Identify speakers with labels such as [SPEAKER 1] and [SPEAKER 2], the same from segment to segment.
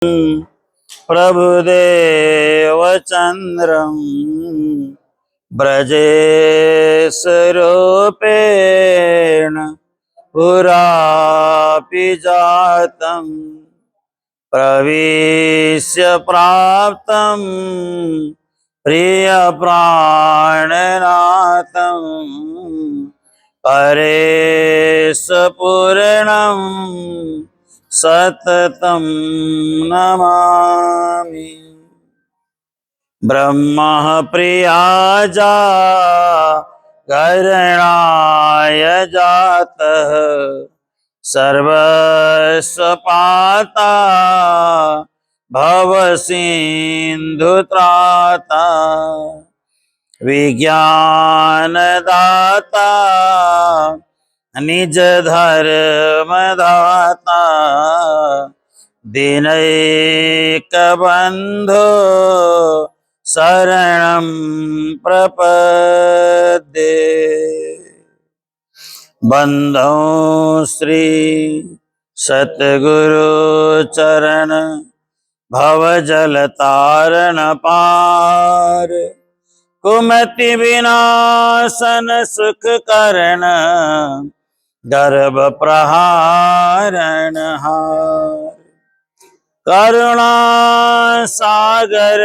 [SPEAKER 1] प्रभुदेवचन्द्रं ब्रजेशरूपेण पुरापि जातं प्रविश्य प्राप्तं प्रियप्राणनाथं परेशपूर्णं सततं नमामि। ब्रह्मा प्रियाजा गरणाय जातः सर्वस्वपाता भवसिन्धुत्राता विज्ञानदाता निज धर्मदाता दीनैकबन्धो शरणं प्रपद्ये। बंधो श्री सतगुरु चरण भवजल तारण पार कुमति विनाशन सुख करण गर्भ प्रहारण हार करुणा सागर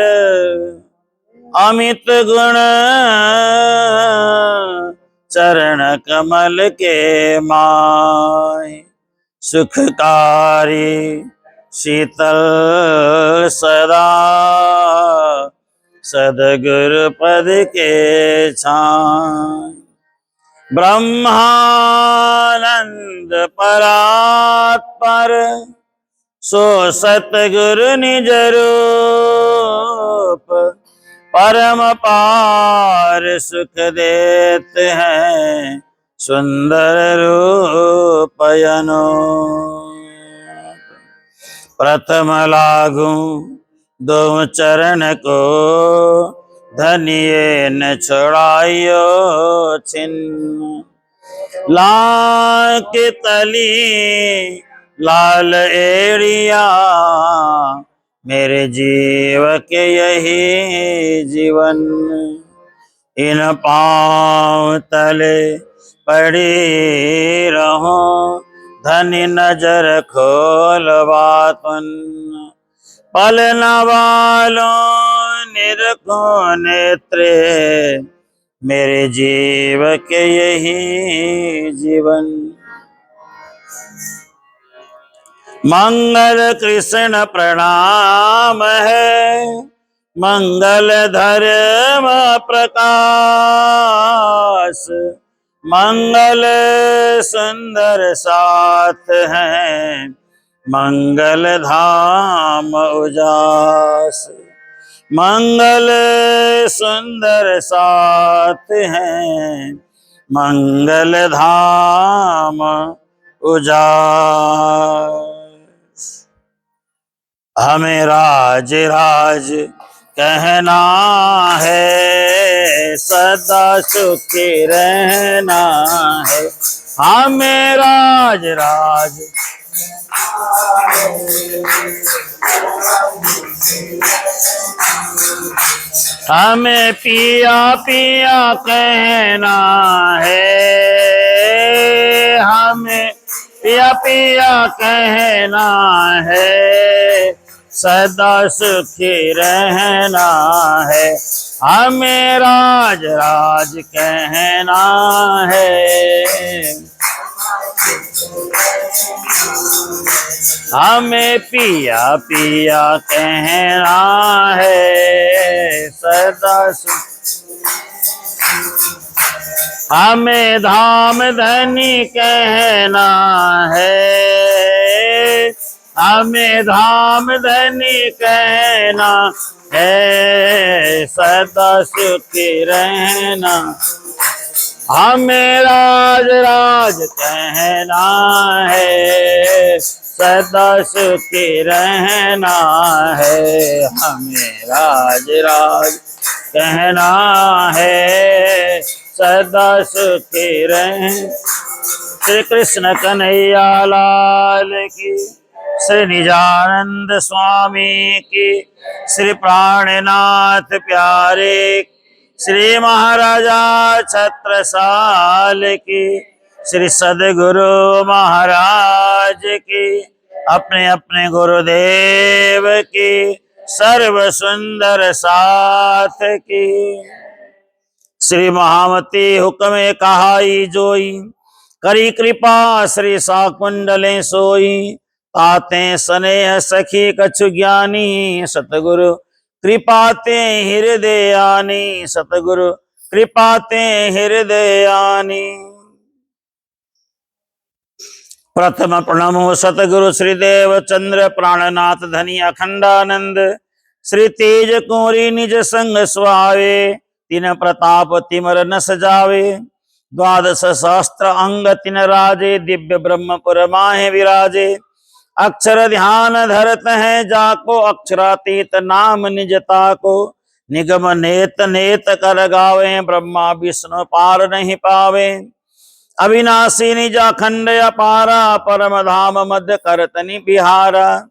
[SPEAKER 1] अमित गुण चरण कमल के माय सुखकारी शीतल सदा सदगुरु पद के छाय ब्रह्मानंद परात्पर सो सतगुरु निज रूप परम पार सुख देते हैं सुंदर रूप अनूप। प्रथम लागू दो चरण को धनिये न छुड़ायो छिन्न लाख तली लाल एड़िया मेरे जीव के यही जीवन इन पांव तले पड़ी रहो धनी नजर खोल बातन पल न वालों निरखो नेत्रे मेरे जीव के यही जीवन। मंगल कृष्ण प्रणाम है मंगल धर्म प्रकाश मंगल सुंदर साथ हैं मंगल धाम उजास मंगल सुंदर साथ हैं मंगल धाम उजास। हमें राज राज कहना है सदा सुखी रहना है हमें राज राज हमें पिया पिया कहना है हमें पिया पिया कहना है सदा सुखी रहना है हमें राज राज कहना है हमें पिया पिया कहना है सदा हमें धाम धनी कहना है हमें धाम धनी कहना है सदा सुखी रहना हमें राज राज कहना है सदा सुखी रहना है हमें राज राज कहना है सदा सुखी रह। श्री कृष्ण कन्हैया लाल की श्री निजानंद स्वामी की, श्री प्राणनाथ प्यारे, श्री महाराजा छत्रसाल की, श्री सदगुरु महाराज की, अपने अपने गुरुदेव की सर्व सुंदर साथ की। श्री महामती हुक्म कहाई जोई, करी कृपा श्री साकुंडले सोई, ताते स्नेह सखी कछु ज्ञानी, सतगुरु कृपाते हृदयानी, सतगुरु कृपाते हृदयानी। प्रथम प्रणमो सतगुरु श्रीदेव चंद्र प्राणनाथ धनी अखंडानंद, श्री तेज कुंवरी निज संग सुहावे, तीन प्रताप तिमर न सजावे, द्वादश सहस्त्र अंग तिन राजे, दिव्य ब्रह्मपुर माहे विराजे, अक्षर ध्यान धरत है जाको, अक्षरातीत नाम निजता को, निगम नेत नेत कर गावे, ब्रह्मा विष्णु पार नहीं पावे, अविनाशी निज अखंड अपारा, परम धाम मध्य करतनि बिहारा,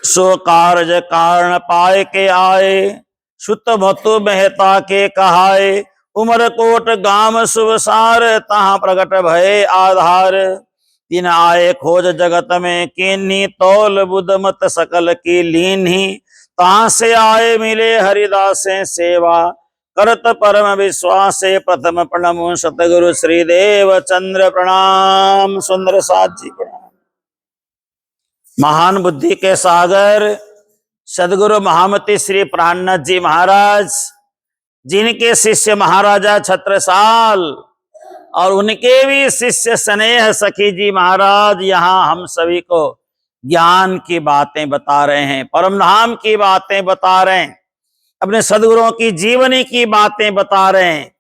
[SPEAKER 1] सो कारज कारण पाए के आए, सुत भतु मेहता के कहाए, उमर कोट गाम शुभ सार, तहाँ प्रकट भय आधार, तीन आए खोज जगत में कीन्ही, तौल बुध मत सकल की लीन्ही, तहाँ से आए मिले हरिदासे सेवा, करत परम विश्वास, प्रथम प्रणमो सतगुरु श्रीदेव चंद्र प्रणाम, सुंदर साथ जी प्रणाम। महान बुद्धि के सागर सदगुरु महामती श्री प्राणनाथ जी महाराज, जिनके शिष्य महाराजा छत्रसाल और उनके भी शिष्य स्नेह सखी जी महाराज यहाँ हम सभी को ज्ञान की बातें बता रहे हैं, परम धाम की बातें बता रहे हैं, अपने सदगुरुओं की जीवनी की बातें बता रहे हैं,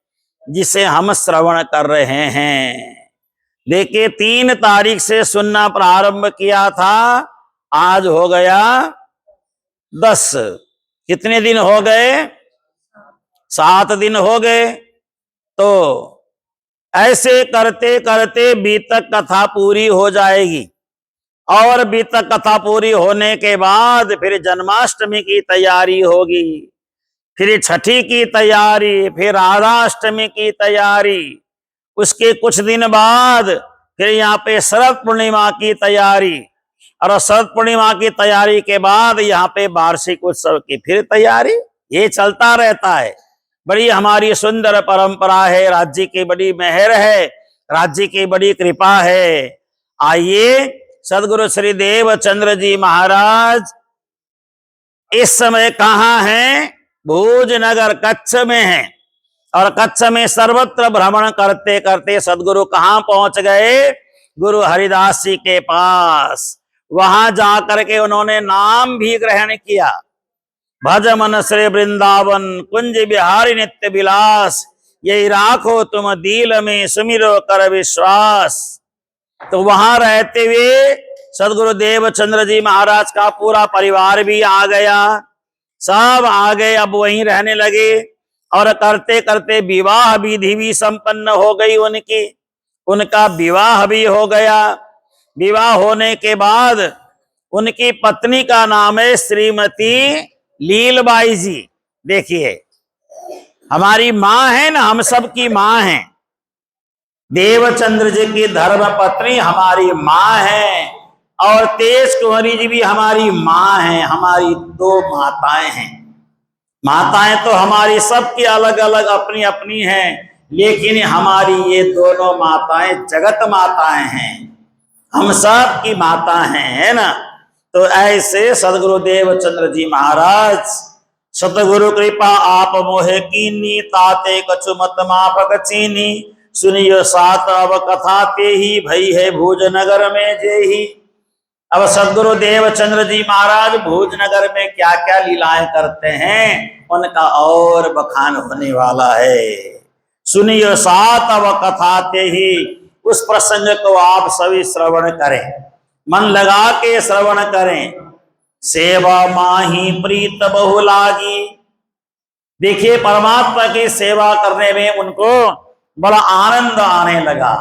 [SPEAKER 1] जिसे हम श्रवण कर रहे हैं। देखिए 3 तारीख से सुनना प्रारंभ किया था, आज हो गया 10। कितने दिन हो गए? 7 दिन हो गए। तो ऐसे करते करते बीतक कथा पूरी हो जाएगी, और बीतक कथा पूरी होने के बाद फिर जन्माष्टमी की तैयारी होगी, फिर छठी की तैयारी, फिर राधाष्टमी की तैयारी, उसके कुछ दिन बाद फिर यहाँ पे शरद पूर्णिमा की तैयारी, और शरद पूर्णिमा की तैयारी के बाद यहाँ पे वार्षिक उत्सव की फिर तैयारी। ये चलता रहता है। बड़ी हमारी सुंदर परंपरा है, राज्य की बड़ी मेहर है, राज्य की बड़ी कृपा है। आइए सदगुरु श्री देव चंद्र जी महाराज इस समय कहाँ हैं? भूज नगर कच्छ में हैं, और कच्छ में सर्वत्र भ्रमण करते करते सदगुरु कहाँ पहुंच गए? गुरु हरिदास जी के पास। वहां जाकर के उन्होंने नाम भी ग्रहण किया, भज मन श्री वृंदावन कुंज बिहारी नित्य विलास, यही राखो तुम दिल में सुमिरो कर विश्वास। तो वहां रहते हुए सदगुरु देव चंद्र जी महाराज का पूरा परिवार भी आ गया, सब आ गए, अब वहीं रहने लगे, और करते करते विवाह विधि भी संपन्न हो गई उनकी, उनका विवाह भी हो गया। विवाह होने के बाद उनकी पत्नी का नाम है श्रीमती लीलबाई जी। देखिए हमारी माँ है ना, हम सब की माँ है, देवचंद्र जी की धर्म पत्नी हमारी माँ है, और तेज कुंवरी जी भी हमारी माँ है। हमारी 2 माताएं हैं। माताएं तो हमारी सबकी अलग अलग अपनी अपनी हैं, लेकिन हमारी ये दोनों माताएं जगत माताएं हैं, हम सब की माता हैं, है ना। तो ऐसे सदगुरु देव चंद्र जी महाराज, सतगुरु कृपा आप मोहे कीनी, ताते कछु मत माफक चीनी, सुनियो सात अब कथा ते ही, भई है भूज नगर में जेही। अब सदगुरु देव चंद्र जी महाराज भूज नगर में क्या क्या लीलाएं करते हैं, उनका और बखान होने वाला है। सुनियो सात अब कथा ते ही, उस प्रसंग को आप सभी श्रवण करें, मन लगा के श्रवण करें। सेवा माही प्रीत बहु लागी। देखिए परमात्मा की सेवा करने में उनको बड़ा आनंद आने लगा,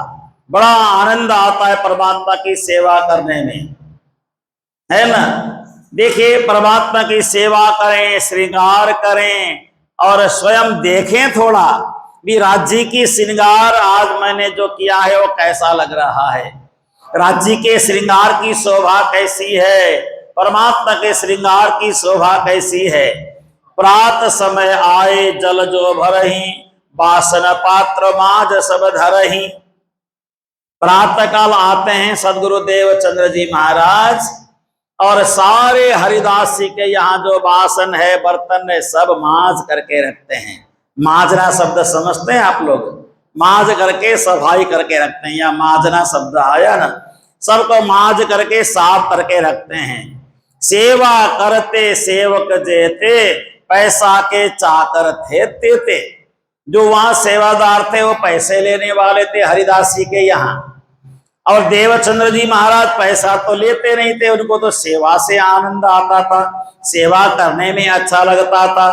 [SPEAKER 1] बड़ा आनंद आता है परमात्मा की सेवा करने में। है ना। देखिए, परमात्मा की सेवा करें, श्रृंगार करें और स्वयं देखें थोड़ा भी राज्य की श्रृंगार आज मैंने जो किया है वो कैसा लग रहा है, राज्य के श्रृंगार की शोभा कैसी है, परमात्मा के श्रृंगार की शोभा कैसी है। प्रात समय आए जल जो भरही, बासन पात्र माज सब धरही। प्रातः काल आते हैं सदगुरुदेव चंद्र जी महाराज और सारे हरिदास जी के यहाँ जो बासन है, बर्तन है, सब माज करके रखते हैं। माजना शब्द समझते हैं आप लोग? माज करके सफाई करके रखते हैं, या माजना शब्द आया ना, सबको माज करके साफ करके रखते हैं। सेवा करते सेवक जेते, पैसा के चाकर थे तेते। जो वहां सेवादार थे वो पैसे लेने वाले थे हरिदास जी के यहाँ, और देवचंद्र जी महाराज पैसा तो लेते नहीं थे, उनको तो सेवा से आनंद आता था, सेवा करने में अच्छा लगता था।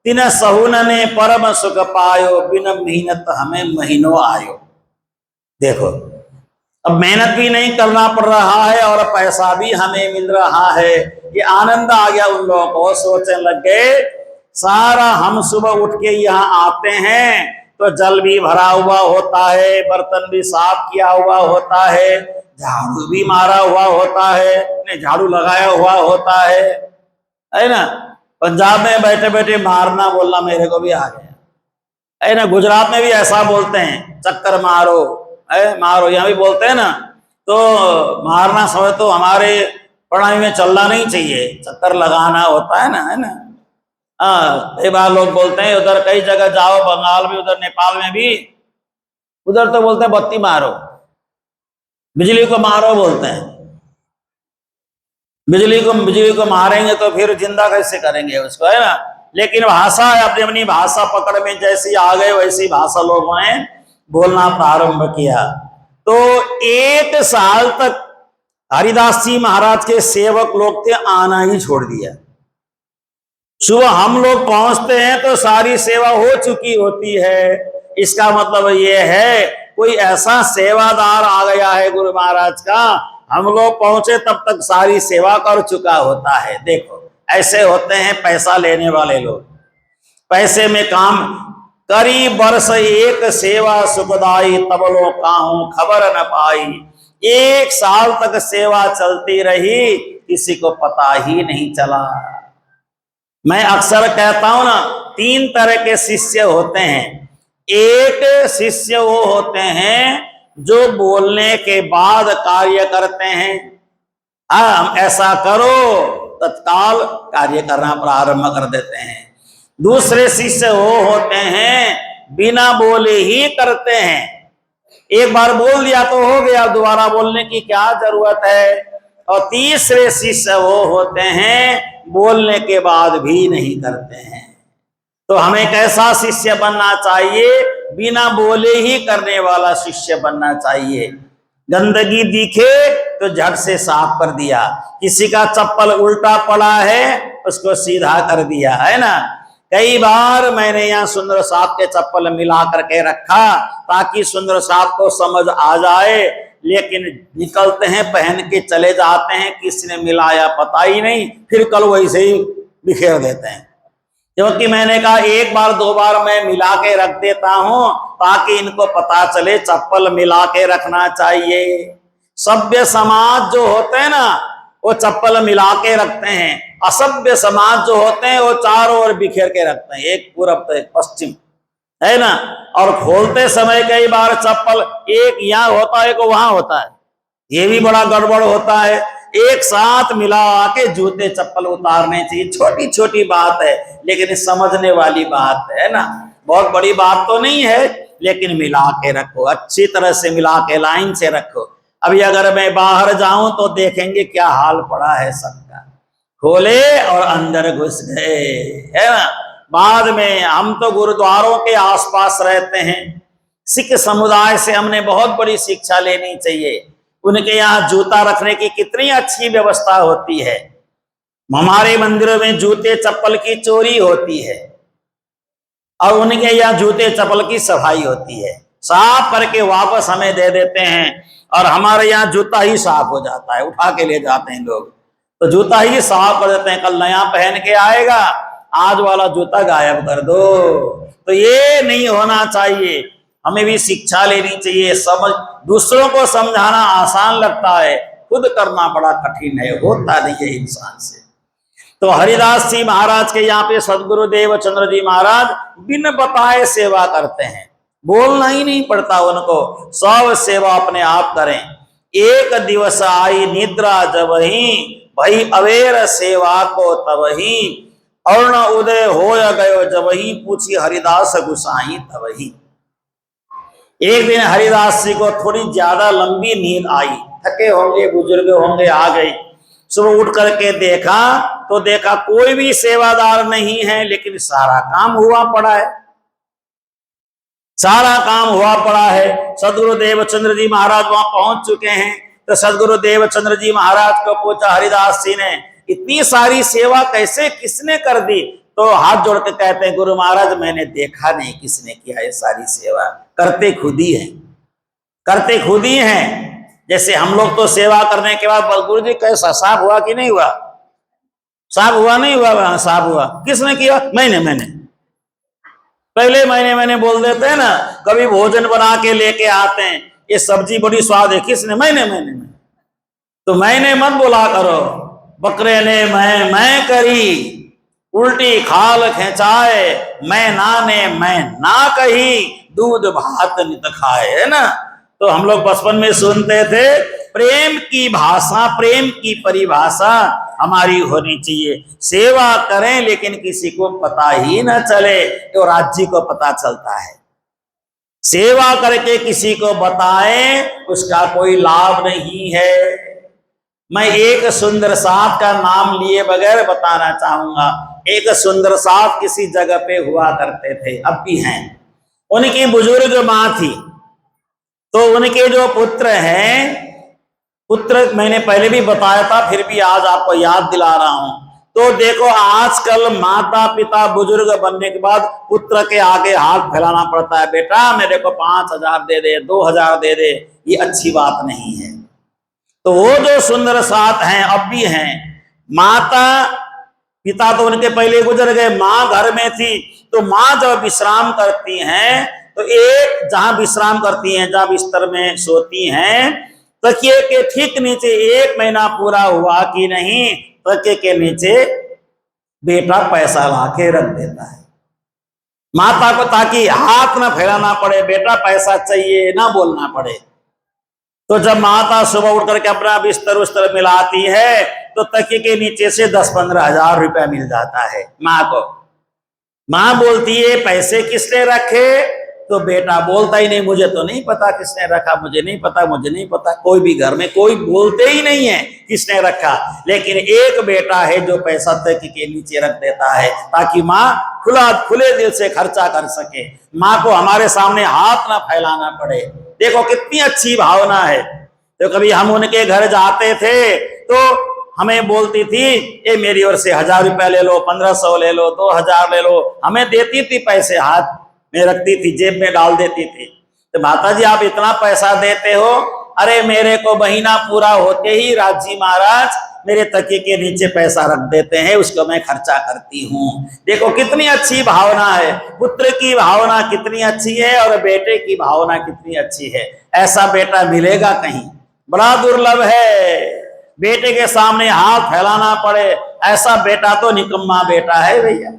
[SPEAKER 1] तिन सहुन ने परम सुख पायो, बिन मेहनत हमें महीनों आयो। देखो, अब मेहनत भी नहीं करना पड़ रहा है और पैसा भी हमें मिल रहा है, ये आनंद आ गया उन लोगों को। सोचने लग गए, सारा हम सुबह उठ के यहाँ आते हैं तो जल भी भरा हुआ होता है, बर्तन भी साफ किया हुआ होता है, झाड़ू भी मारा हुआ होता है, झाड़ू लगाया हुआ होता है ना। पंजाब में बैठे बैठे मारना बोलना मेरे को भी आ गया, है ना। गुजरात में भी ऐसा बोलते हैं, चक्कर मारो, मारो, यहाँ भी बोलते हैं ना। तो मारना समय तो हमारे पढ़ाई में चलना नहीं चाहिए, चक्कर लगाना होता है ना। हाँ, कई बार लोग बोलते हैं, उधर कई जगह जाओ, बंगाल में, उधर नेपाल में भी, उधर तो बोलते हैं बत्ती मारो, बिजली को मारो बोलते हैं। बिजली को मारेंगे तो फिर जिंदा कैसे करेंगे उसको, है ना। लेकिन भाषा अपनी अपनी भाषा पकड़ में जैसी आ गए वैसी भाषा लोगों ने बोलना प्रारंभ किया। तो 1 साल तक हरिदास जी महाराज के सेवक लोग थे, आना ही छोड़ दिया। सुबह हम लोग पहुंचते हैं तो सारी सेवा हो चुकी होती है। इसका मतलब ये है कोई ऐसा सेवादार आ गया है गुरु महाराज का, हम लोग पहुंचे तब तक सारी सेवा कर चुका होता है। देखो, ऐसे होते हैं पैसा लेने वाले लोग, पैसे में काम करी बरस एक सेवा सुखदाई, तब लो काहू खबर न पाई। 1 साल तक सेवा चलती रही, किसी को पता ही नहीं चला। मैं अक्सर कहता हूं ना, 3 तरह के शिष्य होते हैं। एक शिष्य वो होते हैं जो बोलने के बाद कार्य करते हैं, हम ऐसा करो, तत्काल कार्य करना प्रारंभ कर देते हैं। दूसरे शिष्य वो होते हैं बिना बोले ही करते हैं, एक बार बोल दिया तो हो गया, दोबारा बोलने की क्या जरूरत है। और तीसरे शिष्य वो होते हैं बोलने के बाद भी नहीं करते हैं। तो हमें कैसा शिष्य बनना चाहिए? बिना बोले ही करने वाला शिष्य बनना चाहिए। गंदगी दिखे तो झट से साफ कर दिया, किसी का चप्पल उल्टा पड़ा है उसको सीधा कर दिया, है ना। कई बार मैंने यहाँ सुंदर साहब के चप्पल मिला करके रखा ताकि सुंदर साहब को समझ आ जाए, लेकिन निकलते हैं पहन के चले जाते हैं, किसी ने मिलाया पता ही नहीं, फिर कल वैसे ही बिखेर देते हैं। क्योंकि मैंने कहा 1 बार 2 बार मैं मिला के रख देता हूं ताकि इनको पता चले चप्पल मिला के रखना चाहिए। सभ्य समाज जो होते हैं ना वो चप्पल मिला के रखते हैं, असभ्य समाज जो होते हैं वो चारों ओर बिखेर के रखते हैं, एक पूरब तो एक पश्चिम, है ना। और खोलते समय कई बार चप्पल एक यहाँ होता है, एक वहां होता है, ये भी बड़ा गड़बड़ होता है। एक साथ मिला के जूते चप्पल उतारने चाहिए। छोटी छोटी बात है लेकिन समझने वाली बात है ना, बहुत बड़ी बात तो नहीं है, लेकिन मिला के रखो, अच्छी तरह से मिला के लाइन से रखो। अभी अगर मैं बाहर जाऊं तो देखेंगे क्या हाल पड़ा है सबका, खोले और अंदर घुस गए, है ना। बाद में हम तो गुरुद्वारों के आसपास रहते हैं, सिख समुदाय से हमने बहुत बड़ी शिक्षा लेनी चाहिए। उनके यहाँ जूता रखने की कितनी अच्छी व्यवस्था होती है। हमारे मंदिरों में जूते चप्पल की चोरी होती है और उनके यहाँ जूते चप्पल की सफाई होती है, साफ करके वापस हमें दे देते हैं और हमारे यहाँ जूता ही साफ हो जाता है, उठा के ले जाते हैं लोग। तो जूता ही साफ कर देते हैं, कल नया पहन के आएगा, आज वाला जूता गायब कर दो। तो ये नहीं होना चाहिए। हमें भी शिक्षा लेनी चाहिए। समझ, दूसरों को समझाना आसान लगता है, खुद करना बड़ा कठिन है, होता नहीं है इंसान से। तो हरिदास जी महाराज के यहाँ पे सदगुरु देवचंद्र जी महाराज बिन बताए सेवा करते हैं, बोलना ही नहीं पड़ता उनको, सब सेवा अपने आप करें। एक दिवस आई निद्रा जबहि, भई अवेर सेवा को तबहि, अरुण उदय होय गयो जबहि, पूछी हरिदास गुसाई तबहि। एक दिन हरिदास जी को थोड़ी ज्यादा लंबी नींद आई, थके होंगे, बुजुर्ग होंगे, आ गई। सुबह उठ करके देखा तो देखा कोई भी सेवादार नहीं है, लेकिन सारा काम हुआ पड़ा है, सारा काम हुआ पड़ा है। सदगुरु देवचंद्र जी महाराज वहां पहुंच चुके हैं। तो सदगुरु देवचंद्र जी महाराज को पूछा हरिदास जी ने, इतनी सारी सेवा कैसे, किसने कर दी? तो हाथ जोड़ के कहते हैं, गुरु महाराज मैंने देखा नहीं किसने किया ये सारी सेवा, करते खुद ही है, करते खुद ही हैं। जैसे हम लोग तो सेवा करने के बाद, गुरु जी कैसा, साफ हुआ कि नहीं हुआ, साफ हुआ नहीं हुआ, साफ हुआ, किसने किया? मैंने पहले मैंने बोल देते हैं ना। कभी भोजन बना के लेके आते हैं, ये सब्जी बड़ी स्वाद है, किसने? मैंने तो मैंने मत बोला करो। बकरे ने मैं करी, उल्टी खाल खेचाए, मैं नाने मैं ना कही, दूध भात नित खाए, है ना। तो हम लोग बचपन में सुनते थे, प्रेम की भाषा, प्रेम की परिभाषा हमारी होनी चाहिए। सेवा करें लेकिन किसी को पता ही न चले, तो राज्य को पता चलता है। सेवा करके किसी को बताएं, उसका कोई लाभ नहीं है। मैं एक सुंदर साथ का नाम लिए बगैर बताना चाहूंगा। एक सुंदर साथ किसी जगह पे हुआ करते थे, अब भी हैं। उनकी बुजुर्ग माँ थी, तो उनके जो पुत्र हैं, पुत्र मैंने पहले भी बताया था, फिर भी आज आपको याद दिला रहा हूं। तो देखो आजकल माता पिता बुजुर्ग बनने के बाद पुत्र के आगे हाथ फैलाना पड़ता है, बेटा मेरे को 5,000 दे दे, 2,000 दे दे, ये अच्छी बात नहीं है। तो वो जो सुंदर साथ हैं अब भी हैं। माता पिता तो उनके पहले गुजर गए, माँ घर में थी। तो माँ जब विश्राम करती हैं, तो एक जहां विश्राम करती हैं, जहां बिस्तर में सोती हैं, तकिए के ठीक नीचे 1 महीना पूरा हुआ कि नहीं, तकिए के नीचे बेटा पैसा लाके रख देता है माता को, ताकि हाथ ना फैलाना पड़े, बेटा पैसा चाहिए ना बोलना पड़े। तो जब माता सुबह उठ करके अपना बिस्तर उस्तर मिलाती है, तो तकिए के नीचे से 10-15 हजार रुपया मिल जाता है माँ को। माँ बोलती है पैसे किसने रखे? तो बेटा बोलता ही नहीं, मुझे तो नहीं पता किसने रखा, मुझे नहीं पता। कोई भी घर में कोई बोलते ही नहीं है किसने रखा। लेकिन एक बेटा है जो पैसा तकिए के नीचे रख देता है, ताकि माँ खुले दिल से खर्चा कर सके, माँ को हमारे सामने हाथ ना फैलाना पड़े। देखो कितनी अच्छी भावना है। तो कभी हम उनके घर जाते थे, तो हमें बोलती थी, ये मेरी ओर से 1,000 रुपया ले लो, 1,500 ले लो, 2,000 ले लो। हमें देती थी पैसे, हाथ में रखती थी, जेब में डाल देती थी। तो माता जी आप इतना पैसा देते हो? अरे मेरे को महीना पूरा होते ही राजी महाराज मेरे तकिए के नीचे पैसा रख देते हैं, उसको मैं खर्चा करती हूँ। देखो कितनी अच्छी भावना है। पुत्र की भावना कितनी अच्छी है और बेटे की भावना कितनी अच्छी है। ऐसा बेटा मिलेगा कहीं, बड़ा दुर्लभ है। बेटे के सामने हाथ फैलाना पड़े, ऐसा बेटा तो निकम्मा बेटा है भैया।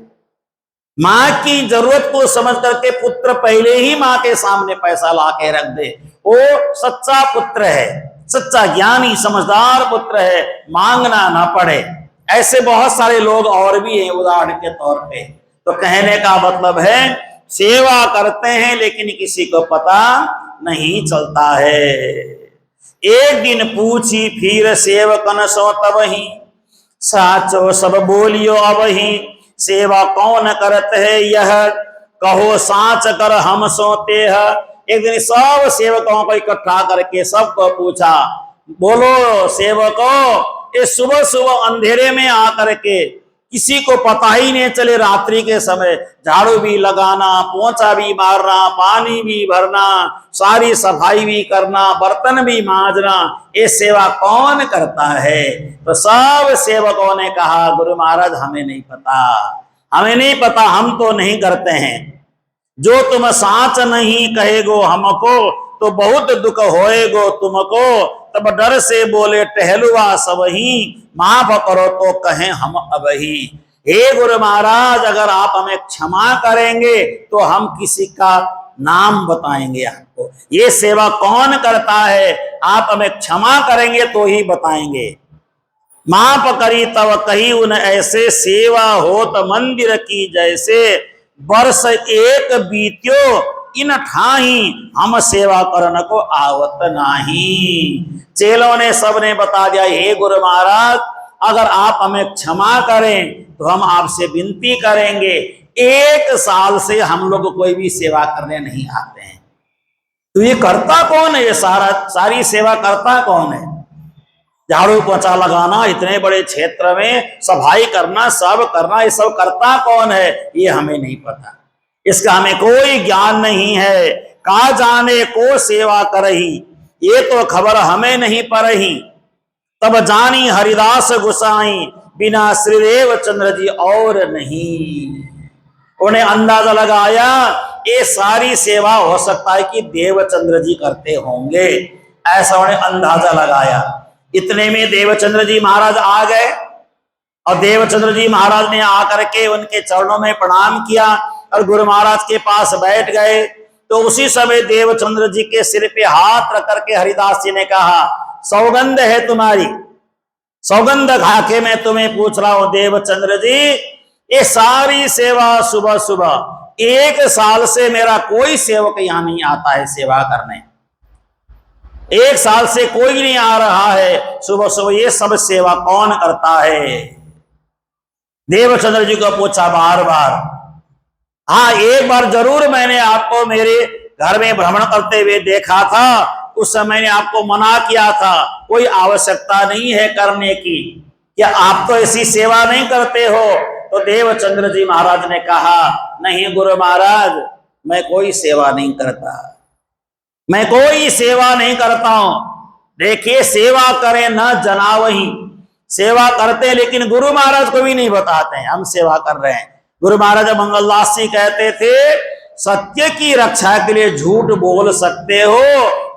[SPEAKER 1] माँ की जरूरत को समझ करके पुत्र पहले ही माँ के सामने पैसा ला के रख दे, वो सच्चा पुत्र है, सच्चा ज्ञानी समझदार पुत्र है, मांगना ना पड़े। ऐसे बहुत सारे लोग और भी हैं उदाहरण के तौर पे। तो कहने का मतलब है, सेवा करते हैं लेकिन किसी को पता नहीं चलता है। एक दिन पूछी फिर सेवकन सो तबहि, साचो सब बोलियो अबहि, सेवा कौन करत है यह, कहो साच कर हम सोते है। एक दिन सब सेवकों को इकट्ठा करके सबको पूछा, बोलो सेवकों, ये सुबह सुबह अंधेरे में आकर के किसी को पता ही नहीं चले रात्रि के समय झाड़ू भी लगाना, पोंछा भी मारना, पानी भी भरना, सारी सफाई भी करना, बर्तन भी मांजना, ये सेवा कौन करता है? तो सब सेवकों ने कहा गुरु महाराज हमें नहीं पता, हमें नहीं पता, हम तो नहीं करते हैं। जो तुम साच नहीं कहेगो हमको तो बहुत दुख होएगो तुमको, तब डर से बोले टहलुआ सबही, माफ करो तो कहें हम अबही। हे गुरु महाराज अगर आप हमें क्षमा करेंगे तो हम किसी का नाम बताएंगे आपको, ये सेवा कौन करता है आप हमें क्षमा करेंगे तो ही बताएंगे। माफ करी तब कही उन ऐसे, सेवा होत मंदिर की जैसे, वर्ष एक बीत्यो इन ठाही, हम सेवा करने को आवत नाही। चेलों ने सबने बता दिया हे गुरु महाराज अगर आप हमें क्षमा करें तो हम आपसे विनती करेंगे, 1 साल से हम लोग कोई भी सेवा करने नहीं आते हैं। तो ये करता कौन है? ये सारी सेवा करता कौन है? झाड़ू पोछा लगाना, इतने बड़े क्षेत्र में सफाई करना, सब करना, ये सब करता कौन है? ये हमें नहीं पता, इसका हमें कोई ज्ञान नहीं है। का जाने को सेवा करही, ये तो खबर हमें नहीं परही। तब जानी हरिदास गुसाई, बिना श्रीदेव चंद्र जी और नहीं। उन्हें अंदाजा लगाया ये सारी सेवा हो सकता है कि देवचंद्र जी करते होंगे, ऐसा उन्हें अंदाजा लगाया। इतने में देवचंद्र जी महाराज आ गए और देवचंद्र जी महाराज ने आकर के उनके चरणों में प्रणाम किया और गुरु महाराज के पास बैठ गए। तो उसी समय देवचंद्र जी के सिर पे हाथ रख करके हरिदास जी ने कहा, सौगंध है तुम्हारी, सौगंध खा के मैं तुम्हें पूछ रहा हूं देवचंद्र जी, ये सारी सेवा सुबह सुबह 1 साल से मेरा कोई सेवक यहां नहीं आता है सेवा करने, 1 साल से कोई नहीं आ रहा है सुबह सुबह, ये सब सेवा कौन करता है? देवचंद्र जी को पूछा बार बार। हाँ, एक बार जरूर मैंने आपको मेरे घर में भ्रमण करते हुए देखा था, उस समय मैंने आपको मना किया था, कोई आवश्यकता नहीं है करने की, क्या आप तो ऐसी सेवा नहीं करते हो? तो देवचंद्र जी महाराज ने कहा, नहीं गुरु महाराज मैं कोई सेवा नहीं करता, मैं कोई सेवा नहीं करता हूं। देखिए सेवा करें न जनावही, सेवा करते लेकिन गुरु महाराज को भी नहीं बताते हैं हम सेवा कर रहे हैं। गुरु महाराज मंगलदास जी कहते थे, सत्य की रक्षा के लिए झूठ बोल सकते हो,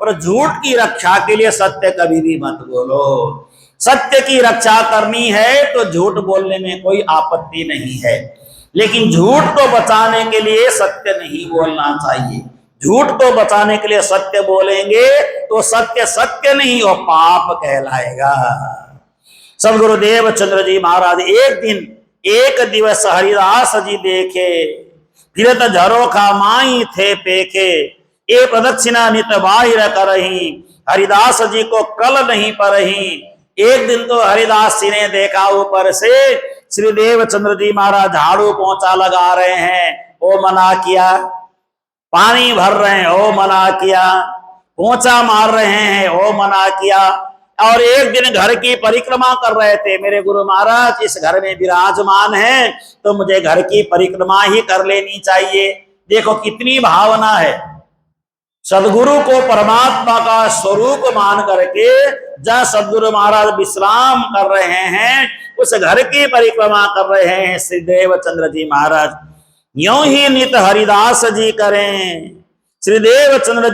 [SPEAKER 1] पर झूठ की रक्षा के लिए सत्य कभी भी मत बोलो। सत्य की रक्षा करनी है तो झूठ बोलने में कोई आपत्ति नहीं है, लेकिन झूठ को बचाने के लिए सत्य नहीं बोलना चाहिए। झूठ को बचाने के लिए सत्य बोलेंगे तो सत्य सत्य नहीं वो पाप कहलाएगा। सदगुरु देवचंद्र जी महाराज एक दिवस हरिदास जी देखे, फिरत झरोखा माई थे पेखे, ए प्रदक्षिणा नित बाहिर करही, हरिदास जी को कल नहीं परही। एक दिन तो हरिदास जी ने देखा ऊपर से श्री देवचंद्र जी महाराज झाड़ू पोंछा लगा रहे हैं, वो मना किया, पानी भर रहे हैं, वो मना किया, पोंछा मार रहे हैं, वो मना किया। और एक दिन घर की परिक्रमा कर रहे थे, मेरे गुरु महाराज इस घर में विराजमान है तो मुझे घर की परिक्रमा ही कर लेनी चाहिए। देखो कितनी भावना है, सदगुरु को परमात्मा का स्वरूप मान करके जहाँ सदगुरु महाराज विश्राम कर रहे हैं उस घर की परिक्रमा कर रहे हैं श्री देवचंद्र जी महाराज। यूं ही नित हरिदास जी करें, श्री देवचंद्र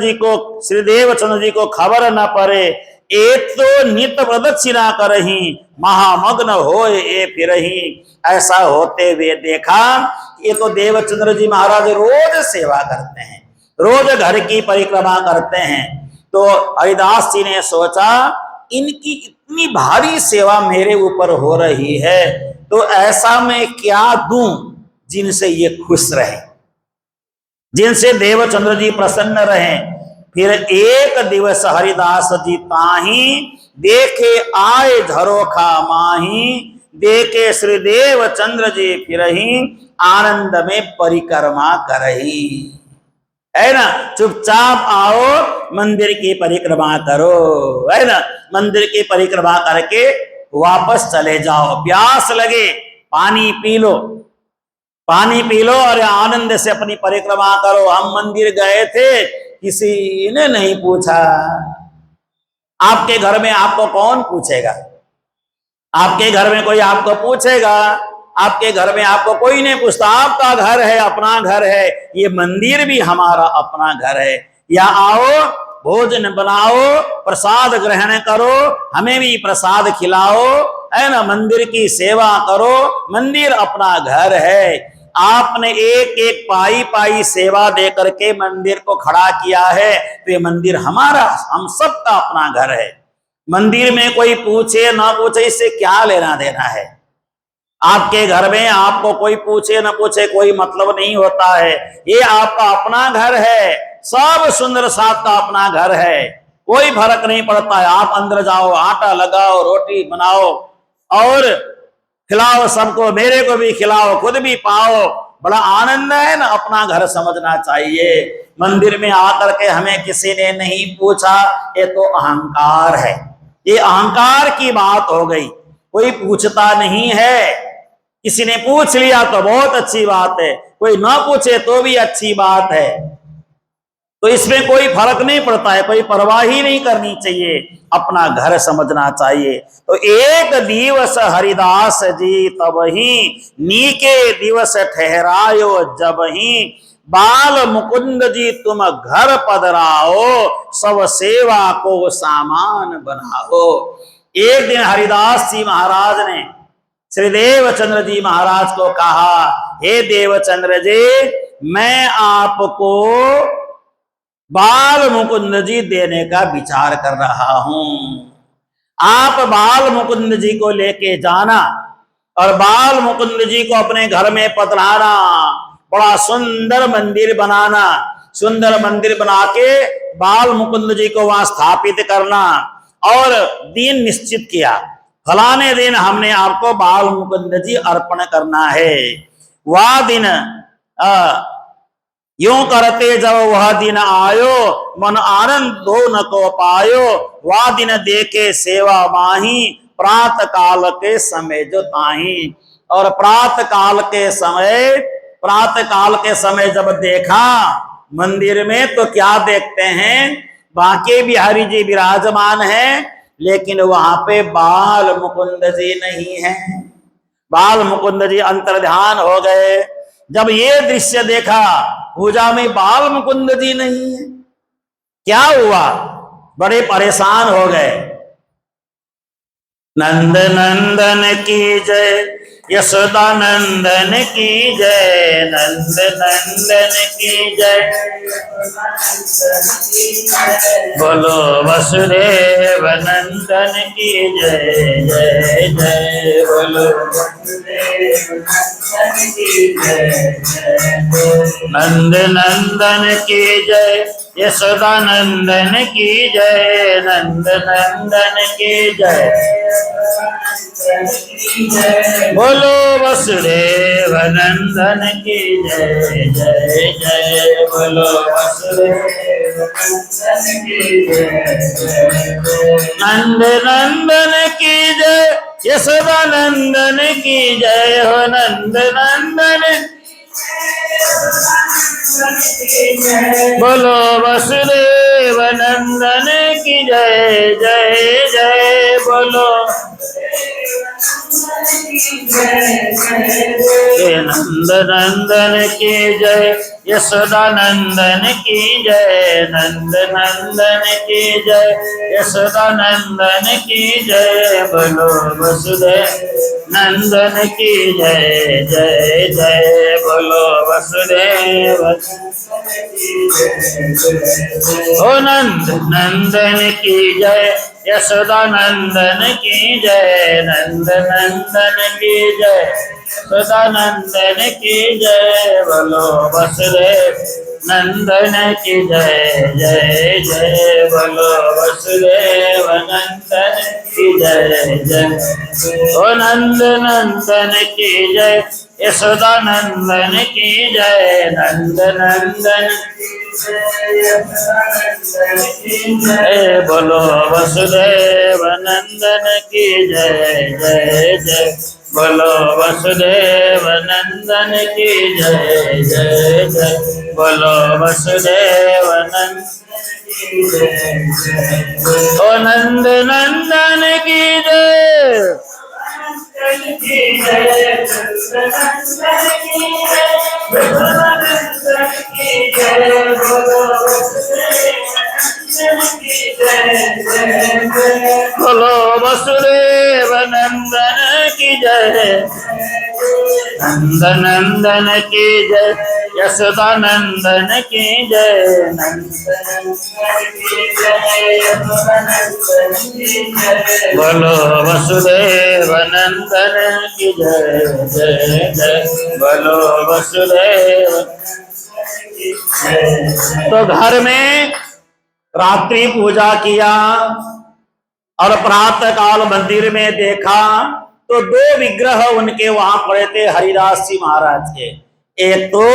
[SPEAKER 1] जी को खबर न पड़े, एक तो नित प्रदक्षिणा करही, महामग्न होए ए फिरही। ऐसा होते हुए देखा, ये तो देवचंद्र जी महाराज रोज सेवा करते हैं, रोज घर की परिक्रमा करते हैं। तो हरिदास जी ने सोचा इनकी इतनी भारी सेवा मेरे ऊपर हो रही है तो ऐसा मैं क्या दूं जिनसे ये खुश रहे, जिनसे देवचंद्र जी प्रसन्न रहें। फिर एक दिवस हरिदास जी ताही, देखे आए झरोखा माही, देखे श्री देवचंद्र जी फिरही, आनंद में परिक्रमा करही। है ना, चुपचाप आओ मंदिर की परिक्रमा करो, है ना, मंदिर की परिक्रमा करके वापस चले जाओ। प्यास लगे पानी पी लो, पानी पी लो और आनंद से अपनी परिक्रमा करो। हम मंदिर गए थे, किसी ने नहीं पूछा। आपके घर में आपको कौन पूछेगा? आपके घर में कोई आपको पूछेगा? आपके घर में आपको कोई नहीं पूछता। आपका घर है, अपना घर है, ये मंदिर भी हमारा अपना घर है। यहाँ आओ, भोजन बनाओ, प्रसाद ग्रहण करो, हमें भी प्रसाद खिलाओ, है ना, मंदिर की सेवा करो। मंदिर अपना घर है। आपने एक एक पाई पाई सेवा दे करके मंदिर को खड़ा किया है, तो ये मंदिर हमारा, हम सबका अपना घर है। मंदिर में कोई पूछे ना पूछे, इससे क्या लेना देना है? आपके घर में आपको कोई पूछे ना पूछे कोई मतलब नहीं होता है। ये आपका अपना घर है, सब सुंदर साथ का अपना घर है, कोई फर्क नहीं पड़ता है। आप अंदर जाओ, आटा लगाओ, रोटी बनाओ और खिलाओ सबको, मेरे को भी खिलाओ, खुद भी पाओ, बड़ा आनंद है ना। अपना घर समझना चाहिए। मंदिर में आकर के हमें किसी ने नहीं पूछा, ये तो अहंकार है, ये अहंकार की बात हो गई। कोई पूछता नहीं है। किसी ने पूछ लिया तो बहुत अच्छी बात है, कोई ना पूछे तो भी अच्छी बात है। तो इसमें कोई फर्क नहीं पड़ता है, कोई परवाह ही नहीं करनी चाहिए, अपना घर समझना चाहिए। तो एक दिवस हरिदास जी तब ही नीके दिवस ठहरायो जब ही, बाल मुकुंद जी तुम घर पधराओ, सब सेवा को सामान बनाओ। एक दिन हरिदास जी महाराज ने श्री देवचंद्र जी महाराज को कहा, हे देवचंद्र जी, मैं आपको बाल मुकुंद जी देने का विचार कर रहा हूं। आप बाल मुकुंद जी को लेके जाना और बाल मुकुंद जी को अपने घर में पधराना, बड़ा सुंदर मंदिर बनाना, सुंदर मंदिर बना के बाल मुकुंद जी को वहां स्थापित करना। और दिन निश्चित किया, फलाने दिन हमने आपको बाल मुकुंद जी अर्पण करना है। वह दिन यूं करते जब वह दिन आयो, मन आनंद दो न को पायो, वह दिन देखे सेवा माही, प्रात काल के समय जो ताही। और प्रात काल के समय जब देखा मंदिर में, तो क्या देखते हैं, बांके बिहारी जी विराजमान हैं, लेकिन वहां पे बाल मुकुंद जी नहीं है। बाल मुकुंद जी अंतर्ध्यान हो गए। जब ये दृश्य देखा, पूजा में बाल मुकुंद जी नहीं है, क्या हुआ? बड़े परेशान हो गए। नंद नंदन की जय, यशोदा नंदन की जय, नंद नंदन की जय, बोलो वसुदेव नंदन की जय जय जय, बोलो नंद नंदन की जय, यशोदा नंदन की जय, नंद नंदन की जय, बोलो वसुदेव नंदन की जय जय जय, बोलो वसुदेव नंदन की जय। नंद नंदन की जय, यशोदा नंदन की जय हो, नंद नंदन बोलो वसुदेव नंदन की जय जय जय, बोलो नंद नंदन की जय, यशोदा नंदन की जय, नंद नंदन की जय, यशोदा नंदन की जय, बोलो वसुदेव नंदन की जय जय जय, बोलो वसुदेव ओ नंद नंदन की जय, यशोदा नंदन की जय, नंद नंदन की जय, यशोदा नंदन की जय, बोलो वसुदेव नंदन की जय जय जय, बोलो वसुदेव नंदन की जय जय। ओ नंद नंदन की जय, यशोदा नंदन की जय, नंद नंदन जय बोलो वसुदेव नंदन की जय जय जय। बोलो वसुदेव नंदन की जय जय जय। बोलो वसुदेव नंदन की जय जय। ओ नंद नंदन की जय की जय। बोलो वसुदेव नंदन की जय। नंदन नंदन की जय। यशोदा नंदन की जय। बोलो वसुदेव नंदन की जय जय जय। बोलो वसुदेव। तो घर में रात्रि पूजा किया और प्रातः काल मंदिर में देखा तो दो विग्रह उनके वहां पड़े थे हरिदास जी महाराज के। एक तो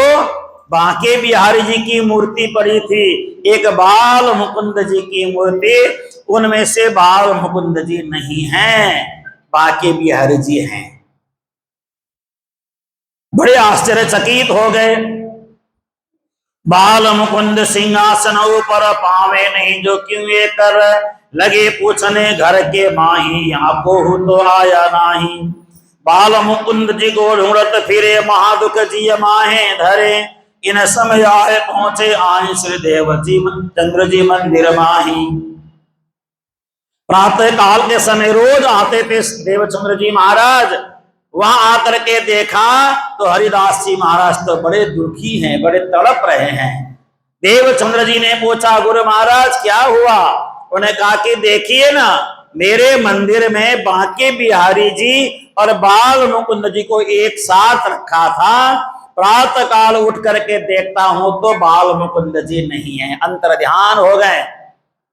[SPEAKER 1] बांके बिहारी जी की मूर्ति पड़ी थी, एक बाल मुकुंद जी की मूर्ति। उनमें से बाल मुकुंद जी नहीं हैं, बांके बिहारी जी हैं। बड़े आश्चर्यचकित हो गए। बाल मुकुंद सिंहासन ऊपर पावे नहीं जो क्यों ये कर, लगे पूछने घर के माही आपको तो आया नाही। बाल मुकुंद जी को ढूंढत फिरे महादुख जी माहे धरे, इन समय आए पहुंचे आए श्री देव जी चंद्र जी मंदिर माही। प्रातः काल के समय रोज आते थे देवचंद्र जी महाराज। वहां आकर के देखा तो हरिदास जी महाराज तो बड़े दुखी हैं, बड़े तड़प रहे हैं। देवचंद्र जी ने पूछा गुरु महाराज क्या हुआ? उन्हें कहा कि देखिए ना, मेरे मंदिर में बांके बिहारी जी और बाल मुकुंद जी को एक साथ रखा था। प्रातः काल उठ करके देखता हूं तो बाल मुकुंद जी नहीं है। अंतर ध्यान हो गए,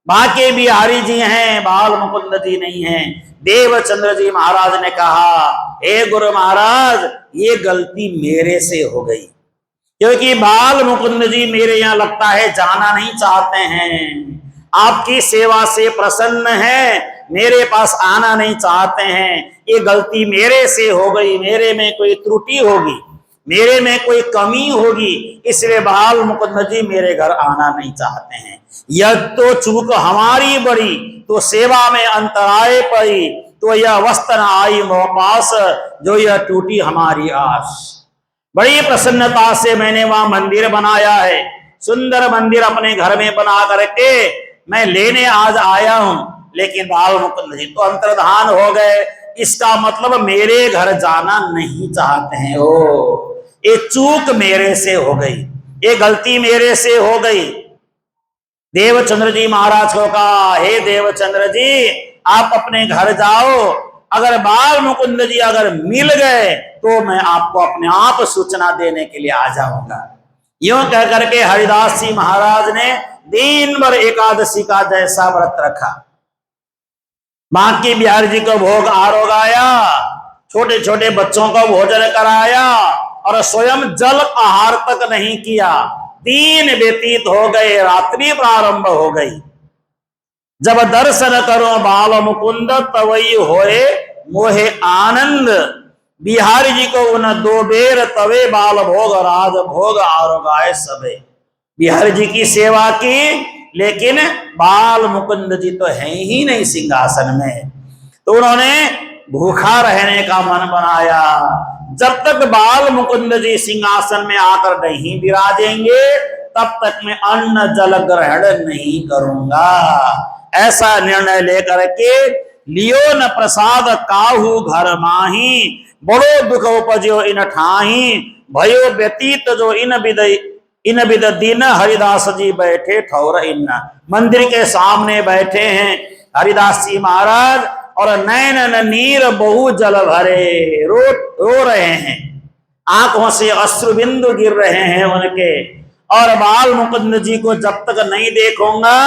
[SPEAKER 1] बांके बिहारी जी हैं, बाल मुकुंद जी नहीं हैं। देवचंद्र जी महाराज ने कहा हे गुरु महाराज ये गलती मेरे से हो गई, क्योंकि बाल मुकुंद जी मेरे यहाँ लगता है जाना नहीं चाहते हैं, आपकी सेवा से प्रसन्न है, मेरे पास आना नहीं चाहते हैं। ये गलती मेरे से हो गई, मेरे में कोई त्रुटि होगी, मेरे में कोई कमी होगी, इसलिए बाल मुकुंद जी मेरे घर आना नहीं चाहते हैं। यह तो चूक हमारी बड़ी, तो सेवा में अंतराय पड़ी, तो यह वस्त्र न आई मोह पास, जो यह टूटी हमारी आस। बड़ी प्रसन्नता से मैंने वहां मंदिर बनाया है, सुंदर मंदिर अपने घर में बना करके मैं लेने आज आया हूं, लेकिन बाल मुकुंद जी तो अंतर्धान हो गए। इसका मतलब मेरे घर जाना नहीं चाहते हैं। ओ ये चूक मेरे से हो गई, ये गलती मेरे से हो गई। देवचंद्र जी महाराज को कहा हे देवचंद्र जी आप अपने घर जाओ, अगर बाल मुकुंद जी अगर मिल गए तो मैं आपको अपने आप सूचना देने के लिए आ जाऊंगा। यूं कह करके हरिदास जी महाराज ने दिन भर एकादशी का जैसा व्रत रखा। बांके बिहारी जी को भोग आरोगाया, छोटे छोटे बच्चों को भोजन कराया और स्वयं जल आहार तक नहीं किया। दिन व्यतीत हो गए, रात्रि प्रारंभ हो गई। जब दर्शन करो बाल मुकुंद तवई होए मोहे आनंद, बिहारी जी को उन दो बेर तवे बाल भोग राज भोग आरोगाए सबे। बिहारी जी की सेवा की, लेकिन बाल मुकुंद जी तो है ही नहीं सिंहासन में, तो उन्होंने भूखा रहने का मन बनाया। जब तक बाल मुकुंद जी सिंहासन में आकर नहीं विराजेंगे तब तक मैं अन्न जल ग्रहण नहीं करूंगा। ऐसा निर्णय लेकर के लियो न प्रसाद काहू घर माही, बड़ो दुख उपजो इन ठाही, भयो व्यतीत जो इन विद दिन हरिदास जी बैठे ठौर इन। मंदिर के सामने बैठे हैं हरिदास जी महाराज और नैन नीर बहु जल भरे, रो रहे हैं, आंखों से अश्रु बिंदु गिर रहे हैं उनके। और बाल मुकुंद जी को जब तक नहीं देखूंगा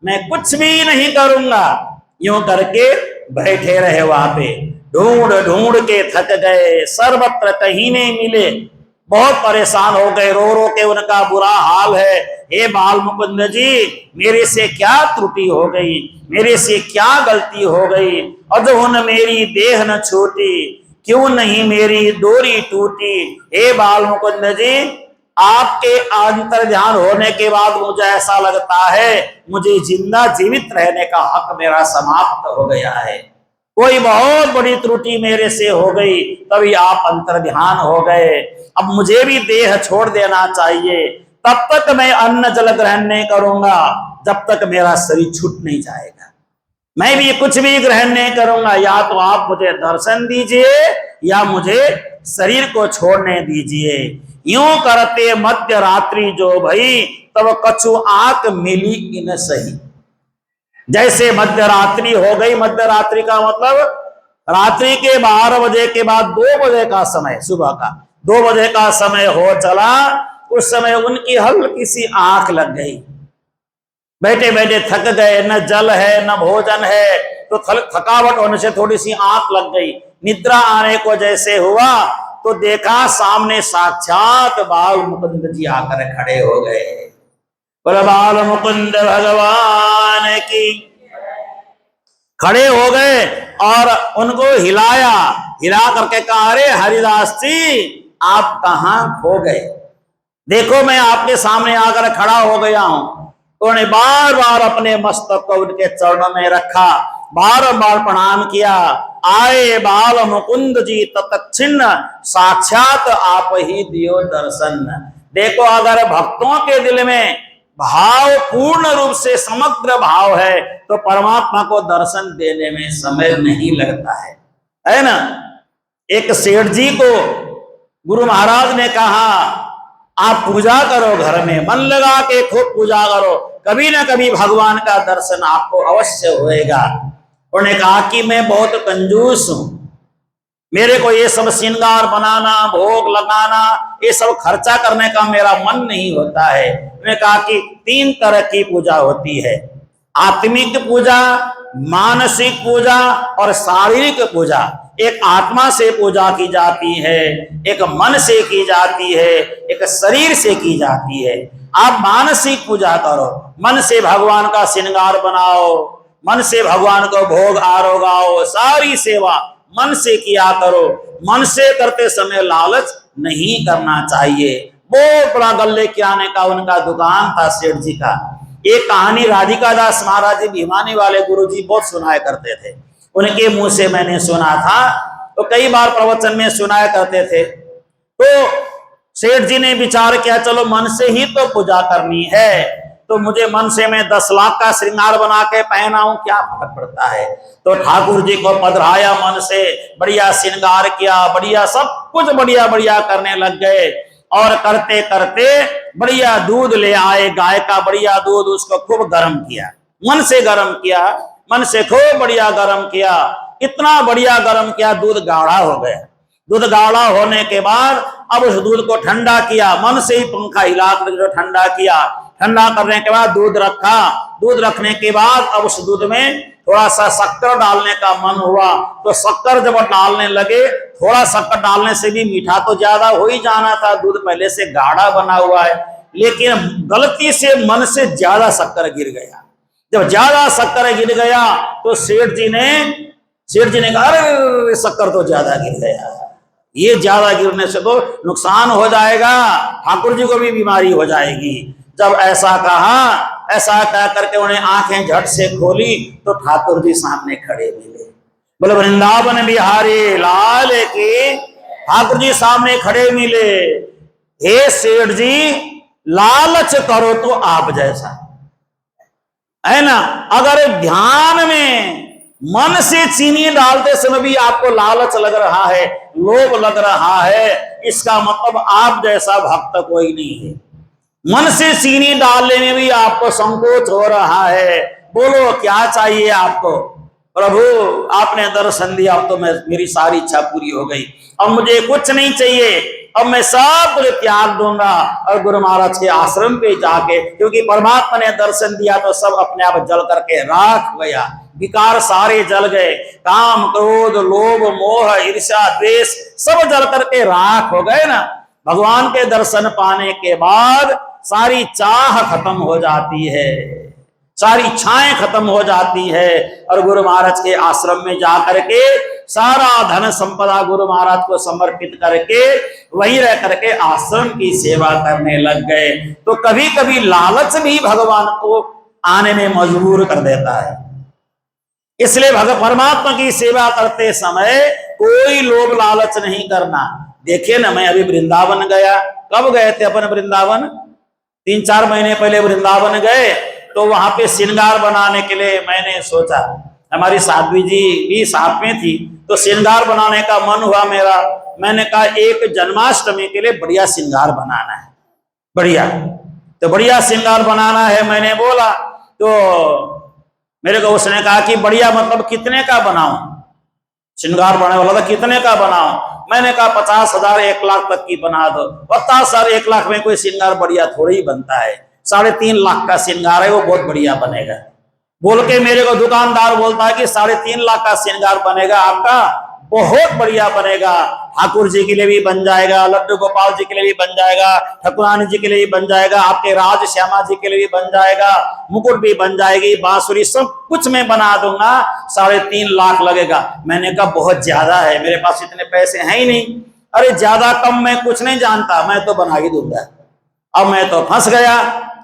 [SPEAKER 1] मैं कुछ भी नहीं करूंगा। यूं करके बैठे रहे वहां पे, ढूंढ ढूंढ के थक गए, सर्वत्र कहीं नहीं मिले, बहुत परेशान हो गए, रो रो के उनका बुरा हाल है। हे बाल मुकुंद जी, मेरे से क्या त्रुटि हो गई, मेरे से क्या गलती हो गई। अधुन मेरी देह न छूटी, क्यों नहीं मेरी डोरी टूटी। हे बाल मुकुंद जी, आपके अंतर ध्यान होने के बाद मुझे ऐसा लगता है मुझे जिंदा जीवित रहने का हक मेरा समाप्त हो गया है। कोई बहुत बड़ी त्रुटि मेरे से हो गई, तभी आप अंतर ध्यान हो गए। अब मुझे भी देह छोड़ देना चाहिए। तब तक मैं अन्न जल ग्रहण नहीं करूंगा जब तक मेरा शरीर छूट नहीं जाएगा। मैं भी कुछ भी ग्रहण नहीं करूंगा। या तो आप मुझे दर्शन दीजिए या मुझे शरीर को छोड़ने दीजिए। यूं करते मध्य रात्रि जो भई, तब कछु आंख मिली इन सही। जैसे मध्य रात्रि हो गई, मध्य रात्रि का मतलब रात्रि के 12 बजे के बाद 2 बजे का समय, सुबह का 2 बजे का समय हो चला। उस समय उनकी हल्की सी आंख लग गई। बैठे बैठे थक गए, न जल है न भोजन है, तो थकावट होने से थोड़ी सी आंख लग गई। निद्रा आने को जैसे हुआ तो देखा सामने साक्षात बाल मुकुंद जी आकर खड़े हो गए। बोले बाल मुकुंद भगवान की। खड़े हो गए और उनको हिलाया, हिला करके कहा, अरे हरिदास जी, आप कहां खो गए? देखो मैं आपके सामने आकर खड़ा हो गया हूं। उन्होंने बार बार अपने मस्तक को उनके चरणों में रखा, बार बार प्रणाम किया। आए बाल मुकुंद जी तत्क्षिण, साक्षात आप ही दियो दर्शन। देखो अगर भक्तों के दिल में भाव पूर्ण रूप से समग्र भाव है तो परमात्मा को दर्शन देने में समय नहीं लगता है ना। एक सेठ जी को गुरु महाराज ने कहा, आप पूजा करो, घर में मन लगा के खूब पूजा करो, कभी ना कभी भगवान का दर्शन आपको अवश्य होएगा। उन्होंने कहा कि मैं बहुत कंजूस हूं, मेरे को ये सब श्रृंगार बनाना, भोग लगाना, ये सब खर्चा करने का मेरा मन नहीं होता है। उन्होंने कहा कि 3 तरह की पूजा होती है, आत्मिक पूजा, मानसिक पूजा और शारीरिक पूजा। एक आत्मा से पूजा की जाती है, एक मन से की जाती है, एक शरीर से की जाती है। आप मानसिक पूजा करो, मन से भगवान का श्रृंगार बनाओ, मन से भगवान को भोग आरोगाओ, सारी सेवा मन से किया करो। मन से करते समय लालच नहीं करना चाहिए। बहुत बड़ा गल्ले के आने का उनका दुकान था सेठ जी का। एक कहानी राधिका दास महाराज जी भिवानी वाले गुरु जी बहुत सुनाया करते थे, उनके मुंह से मैंने सुना था, तो कई बार प्रवचन में सुनाया करते थे। तो सेठ जी ने विचार किया, चलो मन से ही तो पूजा करनी है, तो मुझे मन से मैं 10 लाख का श्रृंगार बना के पहनाऊं, क्या फर्क पड़ता है। तो ठाकुर जी को पधराया, मन से बढ़िया श्रृंगार किया, बढ़िया सब कुछ बढ़िया बढ़िया करने लग गए। और करते करते बढ़िया दूध ले आए, गाय का बढ़िया दूध, उसको खूब गर्म किया, मन से गर्म किया, मन से खूब बढ़िया गर्म किया। इतना बढ़िया गर्म किया, दूध गाढ़ा हो गया। दूध गाढ़ा होने के बाद अब उस दूध को ठंडा किया, मन से ही पंखा हिला कर ठंडा किया। ठंडा करने के बाद दूध रखा। दूध रखने के बाद अब उस दूध में थोड़ा सा शक्कर डालने का मन हुआ, तो शक्कर जब डालने लगे, थोड़ा शक्कर डालने से भी मीठा तो ज्यादा हो ही जाना था, दूध पहले से गाढ़ा बना हुआ है, लेकिन गलती से मन से ज्यादा शक्कर गिर गया। जब ज्यादा शक्कर गिर गया तो सेठ जी ने कहा, अरे शक्कर तो ज्यादा गिर गया, ये ज्यादा गिरने से तो नुकसान हो जाएगा, ठाकुर जी को भी बीमारी हो जाएगी। जब ऐसा कहा, ऐसा कह करके उन्हें आंखें झट से खोली तो ठाकुर जी सामने खड़े मिले। बोले वृंदावन बिहारी लाल की। ठाकुर जी सामने खड़े मिले। हे सेठ जी, लालच करो तो आप जैसा, है ना। अगर ध्यान में मन से चीनी डालते समय भी आपको लालच लग रहा है, लोभ लग रहा है, इसका मतलब आप जैसा भक्त कोई नहीं है। मन से चीनी डालने में भी आपको संकोच हो रहा है, बोलो क्या चाहिए आपको? प्रभु आपने दर्शन दिया, अब तो मेरी सारी इच्छा पूरी हो गई, अब मुझे कुछ नहीं चाहिए, अब मैं सब कुछ त्याग दूंगा और गुरु महाराज के आश्रम पे जाके, क्योंकि परमात्मा ने दर्शन दिया तो सब अपने आप जल करके राख गया, विकार सारे जल गए, काम क्रोध लोभ मोह ईर्ष्या द्वेष सब जल करके राख हो गए ना। भगवान के दर्शन पाने के बाद सारी चाह खत्म हो जाती है, सारी इच्छाएं खत्म हो जाती है। और गुरु महाराज के आश्रम में जाकर के सारा धन संपदा गुरु महाराज को समर्पित करके वहीं रह करके आश्रम की सेवा करने लग गए। तो कभी कभी लालच भी भगवान को आने में मजबूर कर देता है। इसलिए परमात्मा की सेवा करते समय कोई लोभ लालच नहीं करना। देखिए ना, मैं अभी वृंदावन गया। कब गए थे अपन वृंदावन? 3-4 महीने पहले वृंदावन गए। तो वहां पे श्रृंगार बनाने के लिए मैंने सोचा, हमारी साध्वी जी भी साथ में थी, तो श्रृंगार बनाने का मन हुआ मेरा। मैंने कहा एक जन्माष्टमी के लिए बढ़िया श्रृंगार बनाना है, बढ़िया, तो बढ़िया श्रृंगार बनाना है। मैंने बोला तो मेरे को उसने कहा कि बढ़िया मतलब कितने का बनाऊं? श्रृंगार बनाने वाला था, कितने का बनाऊं? मैंने कहा 50,000 1 लाख तक की बना दो। 50,000 1 लाख में कोई श्रृंगार बढ़िया थोड़ी ही बनता है। 3.5 लाख का श्रृंगार है, वो बहुत बढ़िया बनेगा। बोल के मेरे को दुकानदार बोलता है कि 3.5 लाख का श्रृंगार बनेगा आपका, बहुत बढ़िया बनेगा। ठाकुर जी के लिए भी बन जाएगा, लड्डू गोपाल जी के लिए भी बन जाएगा, ठकुरानी जी के लिए भी बन जाएगा, आपके राज श्यामा जी के लिए भी बन जाएगा, मुकुट भी बन जाएगी, बांसुरी सब कुछ मैं बना दूंगा, 3.5 लाख लगेगा। मैंने कहा बहुत ज्यादा है, मेरे पास इतने पैसे हैं ही नहीं। अरे ज्यादा कम मैं कुछ नहीं जानता, मैं तो बना ही दूंगा। अब मैं तो फंस गया,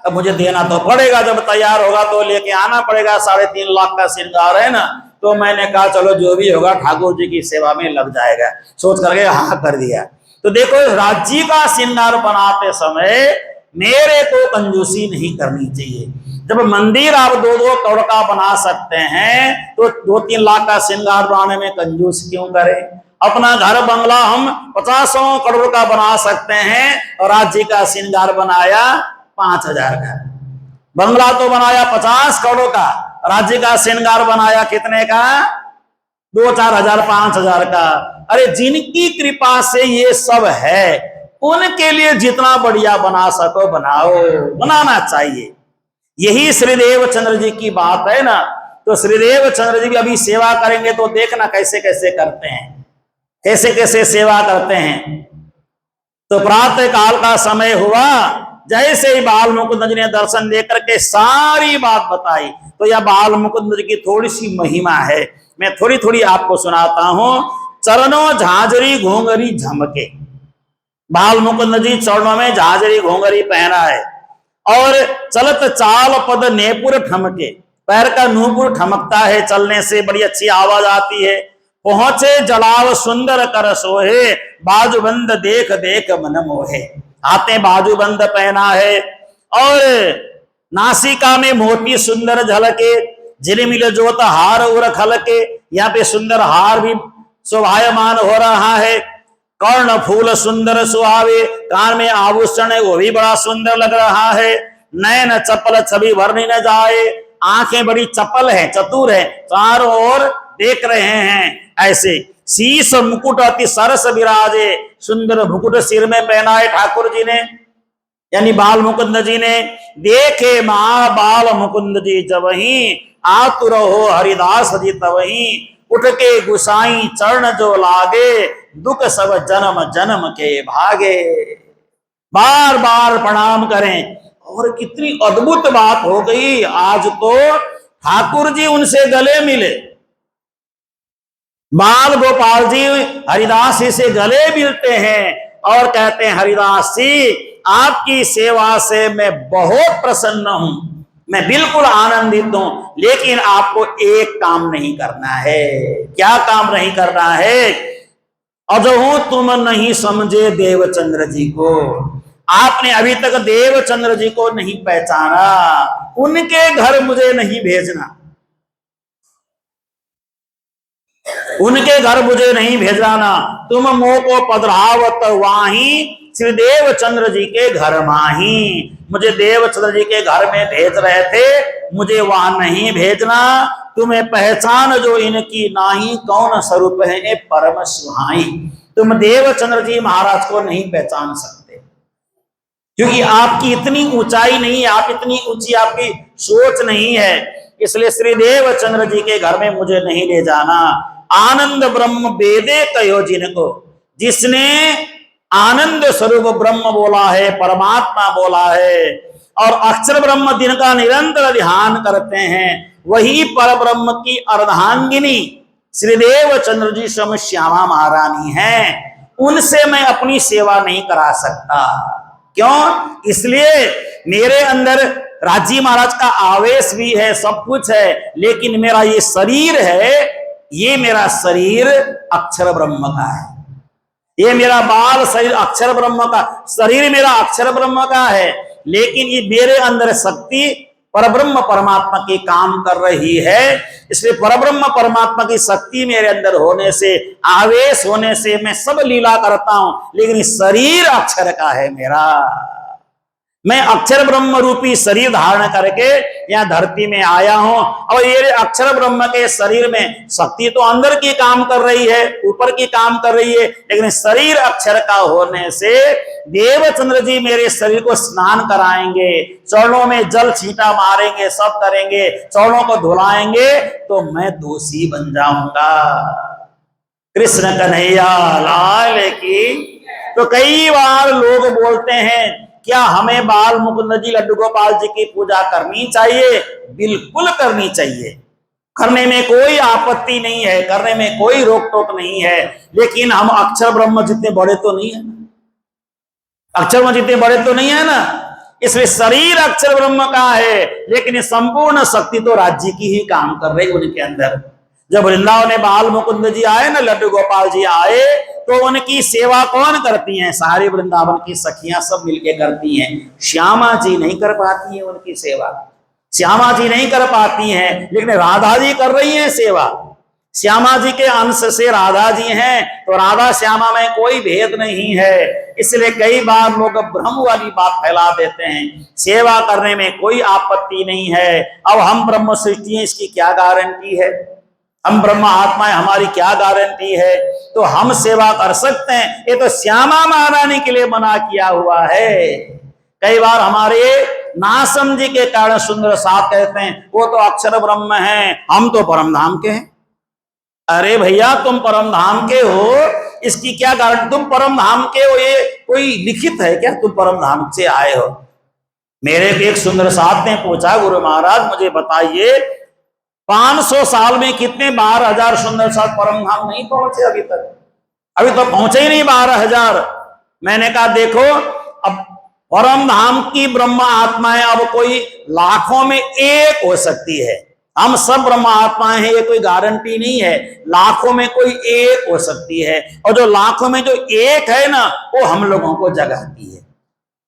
[SPEAKER 1] अब मुझे देना तो पड़ेगा, जब तैयार होगा तो लेके आना पड़ेगा। 3.5 लाख का श्रृंगार है ना। तो मैंने कहा चलो जो भी होगा ठाकुर जी की सेवा में लग जाएगा, सोच करके हाँ कर दिया। तो देखो राज्य का श्रृंगार बनाते समय मेरे को कंजूसी नहीं करनी चाहिए। जब मंदिर आप 2-2 करोड़ का बना सकते हैं तो 2-3 लाख का श्रृंगार बनाने में कंजूस क्यों करें? अपना घर बंगला हम 50 करोड़ का बना सकते हैं और राज्य का श्रृंगार बनाया 5,000 का। बंगला तो बनाया 50 करोड़ का, राज्य का श्रृंगार बनाया कितने का? 2-4 हजार 5,000 का। अरे जिनकी कृपा से ये सब है उनके लिए जितना बढ़िया बना सको बनाओ, बनाना चाहिए। यही श्रीदेव चंद्र जी की बात है ना। तो श्रीदेव चंद्र जी भी अभी सेवा करेंगे तो देखना कैसे कैसे करते हैं, कैसे कैसे सेवा करते हैं। तो प्रातः काल का समय हुआ, जैसे ही बाल मुकुंद जी ने दर्शन देकर के सारी बात बताई। तो यह बाल मुकुंद जी की थोड़ी सी महिमा है, मैं थोड़ी थोड़ी आपको सुनाता हूं। चरणों झांझरी घोंघरी झमके, बाल मुकुंद जी चरणों में झांझरी घोंघरी पहना है। और चलत चाल पद नेपुर ठमके, पैर का नूपुर ठमकता है, चलने से बड़ी अच्छी आवाज आती है। पहुंचे जलाव सुंदर कर सोहे, बाजूबंद देख देख मन मोहे, हाथे बाजूबंद पहना है। और नासिका में मोती सुंदर झलके, झिलमिल जोत हार उर खलके, यहाँ पे सुंदर हार भी शोभायमान हो रहा है। कर्ण फूल सुंदर सुहावे, कान में आभूषण है वो भी बड़ा सुंदर लग रहा है। नयन चपल छवि भरनी न जाए, आंखें बड़ी चपल है, चतुर है, चारों ओर देख रहे हैं ऐसे। शीश मुकुट अति सरस विराजे, सुंदर मुकुट सिर में पहना है ठाकुर जी ने, यानी बाल मुकुंद जी ने। देखे मां बाल मुकुंद जी जबहीं, आतुर हो हरिदास जी तवहीं, उठ के गुसाई चरण जो लागे, दुख सब जन्म जन्म के भागे। बार बार प्रणाम करें। और कितनी अद्भुत बात हो गई, आज तो ठाकुर जी उनसे गले मिले, बाल गोपाल जी हरिदास जी से गले मिलते हैं और कहते हैं हरिदास जी आपकी सेवा से मैं बहुत प्रसन्न हूं, मैं बिल्कुल आनंदित हूं, लेकिन आपको एक काम नहीं करना है। क्या काम नहीं करना है? अजहू तुम नहीं समझे देवचंद्र जी को, आपने अभी तक देवचंद्र जी को नहीं पहचाना, उनके घर मुझे नहीं भेजना, उनके घर मुझे नहीं भेजाना। तुम मोह को पधरावत वाही, श्री देवचंद्र जी के घर माही, मुझे देवचंद्र जी के घर में भेज रहे थे, मुझे वहां नहीं भेजना। तुम्हें पहचान जो इनकी नाही, कौन स्वरूप है ये परम सुहाई। तुम देवचंद्र जी महाराज को नहीं पहचान सकते, क्योंकि आपकी इतनी ऊंचाई नहीं है, आप इतनी ऊंची आपकी सोच नहीं है। इसलिए श्री देवचंद्र जी के घर में मुझे नहीं ले जाना। आनंद ब्रह्म वेदे कहो जिनको, जिसने आनंद स्वरूप ब्रह्म बोला है, परमात्मा बोला है। और अक्षर ब्रह्म जिनका निरंतर ध्यान करते हैं वही पर ब्रह्म की अर्धांगिनी श्रीदेव चंद्र जी स्वयं श्यामा महारानी हैं। उनसे मैं अपनी सेवा नहीं करा सकता। क्यों? इसलिए मेरे अंदर राजी महाराज का आवेश भी है, सब कुछ है, लेकिन मेरा ये शरीर है, ये मेरा शरीर अक्षर ब्रह्म का है। ये मेरा बाल शरीर अक्षर ब्रह्म का, शरीर मेरा अक्षर ब्रह्म का है, लेकिन ये मेरे अंदर शक्ति परब्रह्म परमात्मा की काम कर रही है। इसलिए परब्रह्म परमात्मा की शक्ति मेरे अंदर होने से, आवेश होने से मैं सब लीला करता हूं, लेकिन शरीर अक्षर का है मेरा। मैं अक्षर ब्रह्म रूपी शरीर धारण करके यहाँ धरती में आया हूं, और ये अक्षर ब्रह्म के शरीर में शक्ति तो अंदर की काम कर रही है, ऊपर की काम कर रही है, लेकिन शरीर अक्षर का होने से देवचंद्र जी मेरे शरीर को स्नान कराएंगे, चरणों में जल छींटा मारेंगे, सब करेंगे, चरणों को धुलाएंगे, तो मैं दोषी बन जाऊंगा। कृष्ण कन्हैया लाल की। तो कई बार लोग बोलते हैं क्या हमें बाल मुकुंद जी लड्डू गोपाल जी की पूजा करनी चाहिए? बिल्कुल करनी चाहिए, करने में कोई आपत्ति नहीं है, करने में कोई रोक टोक नहीं है, लेकिन हम अक्षर ब्रह्म जितने बड़े तो नहीं है, अक्षर ब्रह्म जितने बड़े तो नहीं है ना। इसलिए शरीर अक्षर ब्रह्म का है, लेकिन संपूर्ण शक्ति तो राज्य की ही काम कर रही उनके अंदर। जब वृंदावन में बाल मुकुंद जी आए ना, लड्डू गोपाल जी आए, तो उनकी सेवा कौन करती हैं? सारी वृंदावन की सखियां सब मिलके करती हैं। श्यामा जी नहीं कर पाती हैं उनकी सेवा, श्यामा जी नहीं कर पाती हैं, लेकिन राधा जी कर रही हैं सेवा। श्यामा जी के अंश से राधा जी हैं, तो राधा श्यामा में कोई भेद नहीं है। इसलिए कई बार लोग भ्रम वाली बात फैला देते हैं, सेवा करने में कोई आपत्ति नहीं है। अब हम ब्रह्म सृष्टि हैं, इसकी क्या गारंटी है? हम ब्रह्म आत्मा है, हमारी क्या गारंटी है? तो हम सेवा कर सकते हैं, ये तो श्यामा महारानी के लिए मना किया हुआ है। कई बार हमारे नासमझी के कारण सुंदर साहब कहते हैं वो तो अक्षर ब्रह्म है, हम तो परम धाम के हैं। अरे भैया, तुम परम धाम के हो, इसकी क्या गारंटी? तुम परम धाम के हो, ये कोई लिखित है क्या तुम परम धाम से आए हो? मेरे एक सुंदर साहब ने पूछा, गुरु महाराज मुझे बताइए 500 साल में कितने 12,000 सुंदर साथ परम धाम नहीं पहुंचे अभी तक? अभी तो पहुंचे ही नहीं 12,000। मैंने कहा देखो, अब परम धाम की ब्रह्म आत्माएं अब कोई लाखों में एक हो सकती है, हम सब ब्रह्म आत्माएं हैं, ये कोई गारंटी नहीं है। लाखों में कोई एक हो सकती है, और जो लाखों में जो एक है ना, वो हम लोगों को जगाती है,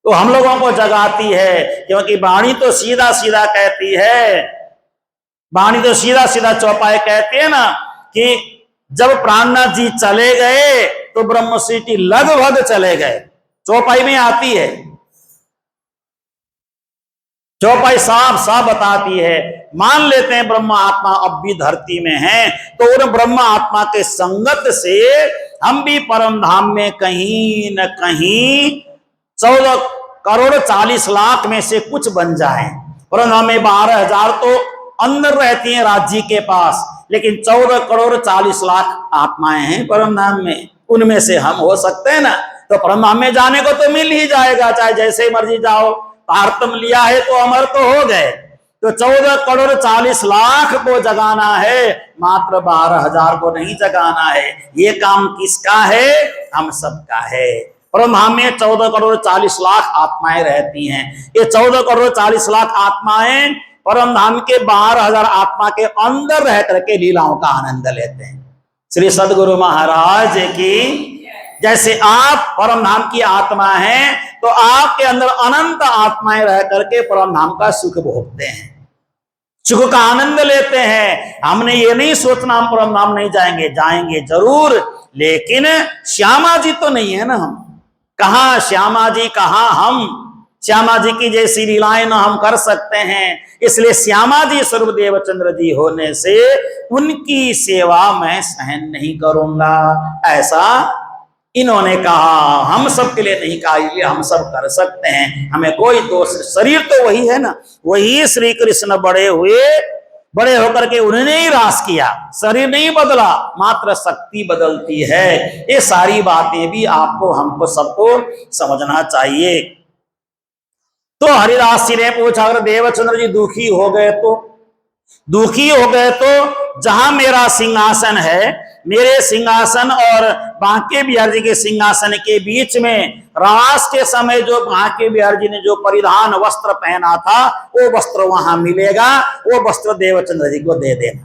[SPEAKER 1] तो हम लोगों को जगाती है। क्योंकि वाणी तो सीधा सीधा कहती है, वाणी तो सीधा सीधा चौपाए कहते हैं ना कि जब प्राणनाथ जी चले गए तो ब्रह्म सृष्टि लगभग चले गए, चौपाई में आती है, चौपाई साफ साफ बताती है। मान लेते हैं ब्रह्म आत्मा अब भी धरती में है, तो उन ब्रह्म आत्मा के संगत से हम भी परम धाम में कहीं न कहीं 14 करोड़ 40 लाख में से कुछ बन जाएं। परम धाम में 12,000 तो अंदर रहती हैं राज्य के पास, लेकिन 14 करोड़ 40 लाख आत्माएं हैं परम धाम में, उनमें से हम हो सकते हैं ना। तो परम धाम में जाने को तो मिल ही जाएगा, चाहे जैसे मर्जी जाओ, तारतम लिया है तो अमर तो हो गए। तो 14 करोड़ 40 लाख को जगाना है, मात्र 12,000 को नहीं जगाना है। ये काम किसका है? हम सबका है। परम धाम में 14 करोड़ 40 लाख आत्माएं रहती हैं। ये 14 करोड़ 40 लाख आत्माएं परम धाम के 12,000 आत्मा के अंदर रह करके लीलाओं का आनंद लेते हैं। श्री सदगुरु महाराज की। जैसे आप परम धाम की आत्मा हैं, तो आपके अंदर अनंत आत्माएं रह करके परम धाम का सुख भोगते हैं, सुख का आनंद लेते हैं। हमने ये नहीं सोचना हम परम धाम नहीं जाएंगे, जाएंगे जरूर, लेकिन श्यामा जी तो नहीं है ना हम। कहाँ श्यामा जी, कहाँ हम? श्यामा जी की जैसी लीलाएं ना हम कर सकते हैं। इसलिए श्यामा जी स्वरूप देवचंद्र जी होने से उनकी सेवा मैं सहन नहीं करूंगा, ऐसा इन्होंने कहा। हम सब के लिए नहीं कहा, इसलिए हम सब कर सकते हैं, हमें कोई दोष। शरीर तो वही है ना, वही श्री कृष्ण बड़े हुए बड़े होकर के उन्होंने ही रास किया, शरीर नहीं बदला, मात्र शक्ति बदलती है। ये सारी बातें भी आपको हमको सबको समझना चाहिए। तो हरिदास जी ने पूछा, अगर देवचंद्र जी दुखी हो गए तो जहां मेरा सिंहासन है, मेरे सिंहासन और बांके बिहार जी के सिंहासन के बीच में रास के समय जो बांके बिहार जी ने जो परिधान वस्त्र पहना था, वो वस्त्र वहां मिलेगा, वो वस्त्र देवचंद्र जी को दे देना।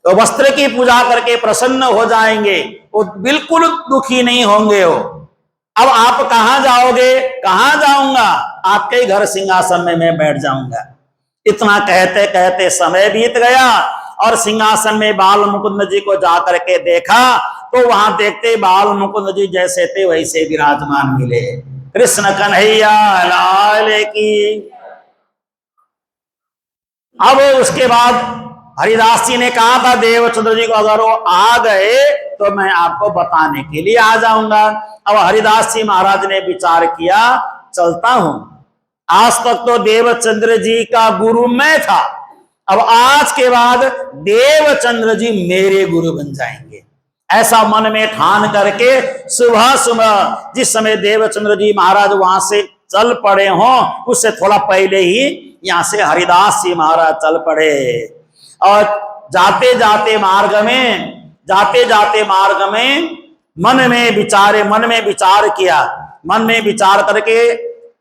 [SPEAKER 1] तो वस्त्र की पूजा करके प्रसन्न हो जाएंगे, वो बिल्कुल दुखी नहीं होंगे। वो अब आप कहां जाओगे? कहां जाऊंगा? आपके घर सिंहासन में मैं बैठ जाऊंगा। इतना कहते कहते समय बीत गया और सिंहासन में बाल मुकुंद जी को जाकर के देखा तो वहां देखते बाल मुकुंद जी जैसे थे वैसे विराजमान मिले। कृष्ण कन्हैया लाल की। अब उसके बाद हरिदास जी ने कहा था देवचंद्र जी को, अगर वो आ गए तो मैं आपको बताने के लिए आ जाऊंगा। अब हरिदास जी महाराज ने विचार किया, चलता हूं। आज तक तो देवचंद्र जी का गुरु मैं था, अब आज के बाद देवचंद्र जी मेरे गुरु बन जाएंगे। ऐसा मन में ठान करके सुबह सुबह जिस समय देवचंद्र जी महाराज वहां से चल पड़े हों, उससे थोड़ा पहले ही यहां से हरिदास जी महाराज चल पड़े। और जाते जाते मार्ग में मन में विचार किया। मन में विचार करके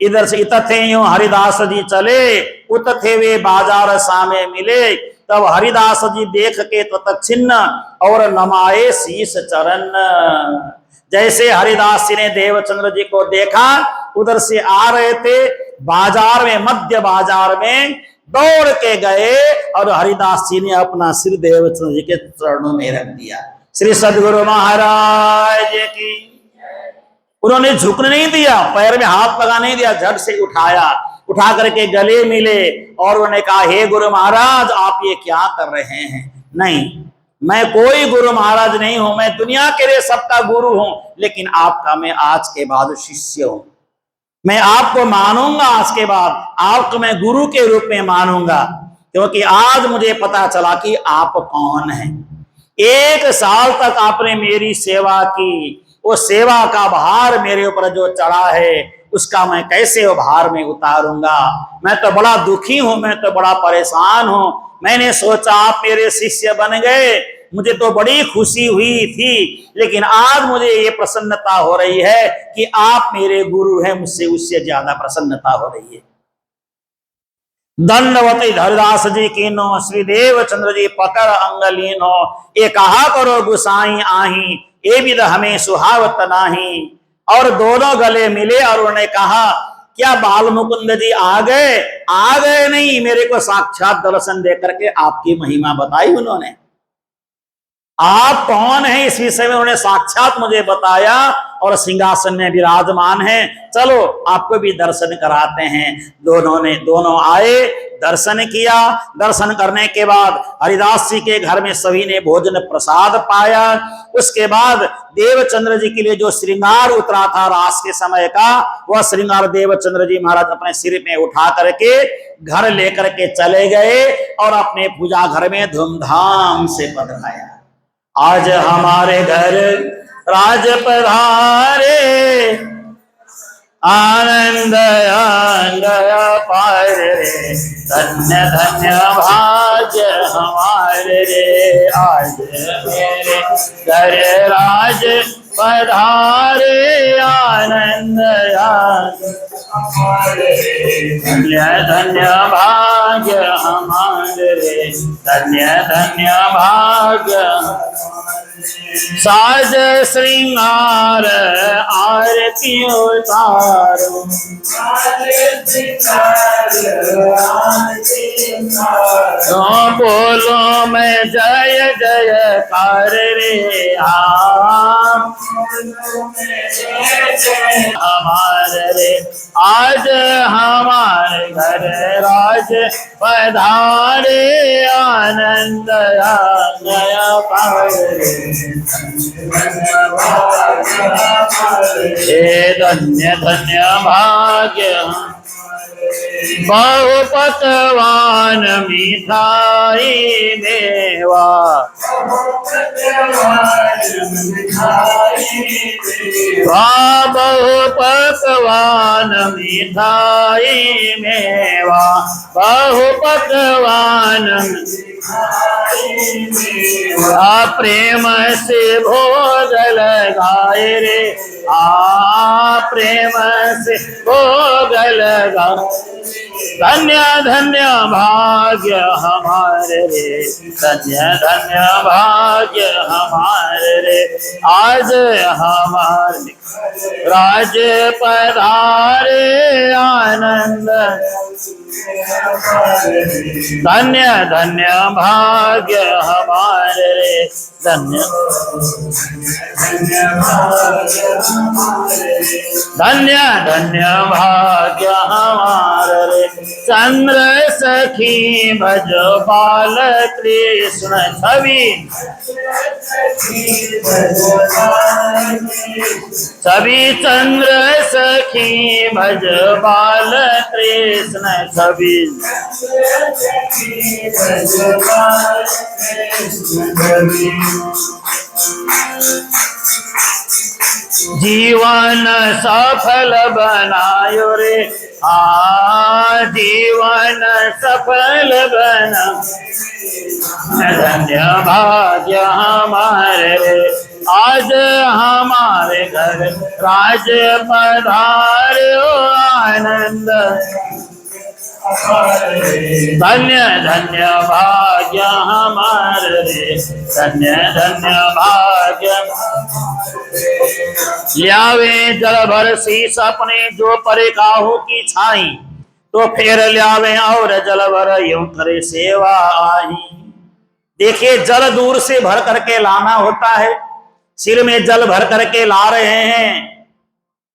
[SPEAKER 1] इधर से इत थे यूं हरिदास जी चले, उत थे वे बाजार सामे मिले। तब हरिदास जी देख के तत्छिन्न और नमाए शीश चरण। जैसे हरिदास जी ने देवचंद्र जी को देखा, उधर से आ रहे थे, बाजार में मध्य बाजार में दौड़ के गए और हरिदास जी ने अपना सिर देवचंद्र जी के चरणों में रख दिया। श्री सद्गुरु महाराज की। उन्होंने झुकने नहीं दिया, पैर में हाथ लगा नहीं दिया, झट से उठा करके गले मिले और उन्होंने कहा, हे गुरु महाराज आप ये क्या कर रहे हैं? नहीं, मैं कोई गुरु महाराज नहीं हूं, मैं दुनिया के लिए सबका गुरु हूं, लेकिन आपका मैं आज के बाद शिष्य हूं। मैं आपको मानूंगा, आज के बाद आपको मैं गुरु के रूप में मानूंगा, क्योंकि आज मुझे पता चला कि आप कौन हैं। 1 साल तक आपने मेरी सेवा की, वो सेवा का भार मेरे ऊपर जो चढ़ा है उसका मैं कैसे वो भार में उतारूंगा? मैं तो बड़ा दुखी हूं, मैं तो बड़ा परेशान हूं। मैंने सोचा आप मेरे शिष्य बन गए, मुझे तो बड़ी खुशी हुई थी, लेकिन आज मुझे ये प्रसन्नता हो रही है कि आप मेरे गुरु हैं, मुझसे उससे ज्यादा प्रसन्नता हो रही है। दंडवती हरिदास जी की नो, श्री देवचंद्र जी पकड़ अंगलीनो, ये कहा करो गुसाई आही, ये विध हमें सुहावत नाही। और दोनों गले मिले और उन्होंने कहा, क्या बाल मुकुंद जी आ गए? आ गए नहीं, मेरे को साक्षात दर्शन देकर के आपकी महिमा बताई उन्होंने। आप कौन हैं इस विषय में उन्होंने साक्षात मुझे बताया और सिंहासन में विराजमान है, चलो आपको भी दर्शन कराते हैं। दोनों आए, दर्शन किया। दर्शन करने के बाद हरिदास जी के घर में सभी ने भोजन प्रसाद पाया। उसके बाद देवचंद्र जी के लिए जो श्रृंगार उतरा था रास के समय का, वह श्रृंगार देवचंद्र जी महाराज अपने सिर में उठा करके घर लेकर के चले गए और अपने पूजा घर में धूमधाम से पधराया। आज हमारे घर राज पधारे, आनंद पार रे, धन्य धन्य भाग्य हमारे रे। आज मेरे घर राज पधारे, आनंद धन्य धन्य भाग्य हमारे रे, धन्य धन्य भाग्य। साज श्रृंगार आरती उतारो, बोलो मैं जय जयकार रे। हमारे रे आज हमारे घर राज पधारे, आनंद गया पारे। हे धन्य धन्य भाग्य बहु पकवान मिठाई मेवा, बहु पकवान मिठाई मेवा, बहु पकवान प्रेम से भोग लगाए रे, प्रेम से भोग लगा। धन्य धन्य भाग्य हमारे रे, धन्य धन्य भाग्य हमारे रे, आज हमारे राज पधारे आनंद। धन्य धन्य भाग्य हमारे रे, धन्य धन्य धन्य भाग्य हमारे रे। चंद्र सखी भज बाल कृष्ण छवि, छवि चंद्र सखी भज बाल कृष्ण छवि। जीवन सफल बनायो रे, जीवन सफल बना। धन्य भाग्य हमारे रे, आज हमारे घर राज पधार्यो आनंद। धन्य धन्य भाग्य हमारे रे, धन्य धन्य भाग्य। ल्यावे जल भर शीस अपने, जो परे काहू की छाई, तो फेर ल्यावे और जल भर यूं करे सेवा आई। देखिए, जल दूर से भर करके लाना होता है, सिर में जल भर करके ला रहे हैं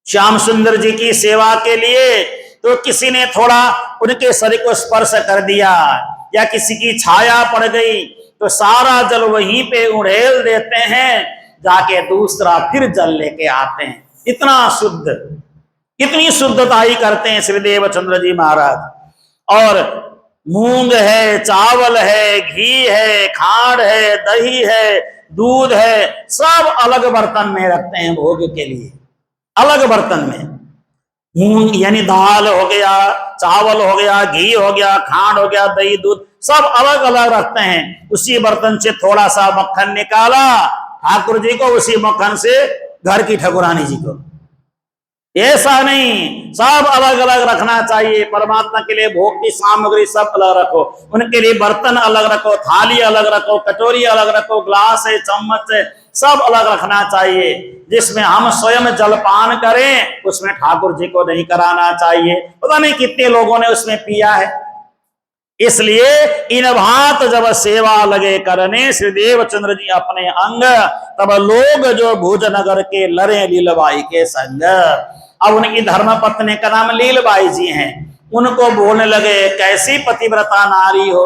[SPEAKER 1] श्याम सुंदर जी की सेवा के लिए। तो किसी ने थोड़ा उनके शरीर को स्पर्श कर दिया या किसी की छाया पड़ गई तो सारा जल वहीं पे उड़ेल देते हैं, जाके दूसरा फिर जल लेके आते हैं। इतना शुद्ध, कितनी शुद्धताई करते हैं श्री देवचंद्र जी महाराज। और मूंग है, चावल है, घी है, खांड है, दही है, दूध है, सब अलग बर्तन में रखते हैं भोग के लिए। अलग बर्तन में मूंग यानी दाल हो गया, चावल हो गया, घी हो गया, खांड हो गया, दही दूध सब अलग अलग रखते हैं। उसी बर्तन से थोड़ा सा मक्खन निकाला ठाकुर जी को, उसी मक्खन से घर की ठकुरानी जी को। ऐसा नहीं, सब अलग अलग रखना चाहिए। परमात्मा के लिए भोग की सामग्री सब अलग रखो, उनके लिए बर्तन अलग रखो, थाली अलग रखो, कटोरी अलग रखो, ग्लास है, चम्मच है, सब अलग रखना चाहिए। जिसमें हम स्वयं जलपान करें उसमें ठाकुर जी को नहीं कराना चाहिए। पता नहीं कितने लोगों ने उसमें पिया है। इसलिए इन भात जब सेवा लगे करने श्री देवचंद्र जी अपने अंग, तब लोग जो भुजनगर के लरे लीलबाई के संग। अब उनकी धर्मपत्नी का नाम लीलबाई जी हैं। उनको बोलने लगे, कैसी पतिव्रता नारी हो,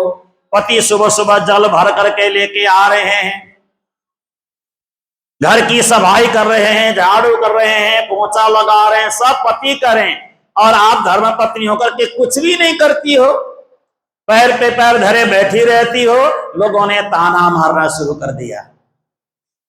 [SPEAKER 1] पति सुबह सुबह जल भर करके लेके आ रहे हैं, घर की सफाई कर रहे हैं, झाड़ू कर रहे हैं, पोंछा लगा रहे हैं, सब पति करें, और आप धर्मपत्नी होकर के कुछ भी नहीं करती हो, पैर पे पैर धरे बैठी रहती हो। लोगों ने ताना मारना शुरू कर दिया,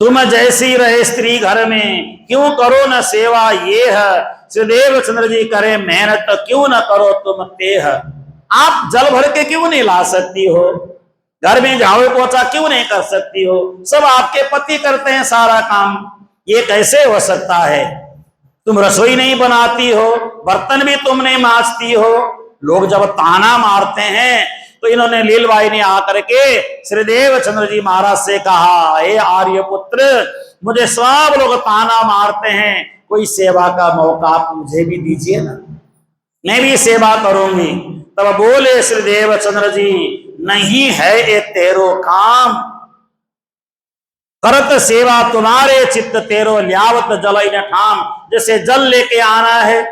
[SPEAKER 1] तुम जैसी रहे स्त्री घर में, क्यों करो न सेवा ये है। श्री देवचंद्र जी करे मेहनत, क्यों न करो तुम तेह। आप जल भर के क्यों नहीं ला सकती हो, घर में झाड़ू पोछा क्यों नहीं कर सकती हो, सब आपके पति करते हैं सारा काम, ये कैसे हो सकता है। तुम रसोई नहीं बनाती हो, बर्तन भी तुम नहीं मांजती हो। लोग जब ताना मारते हैं तो इन्होंने लीलबाई ने आकर के श्री देवचंद्र जी महाराज से कहा, हे आर्यपुत्र, मुझे सब लोग ताना मारते हैं, कोई सेवा का मौका आप मुझे भी दीजिए ना, मैं भी सेवा करूंगी। तब बोले श्री देवचंद्र जी, नहीं है ये तेरो काम, करत सेवा तुम्हारे चित्त तेरो, ल्यावत जल इन ठाम। जैसे जल लेके आना है,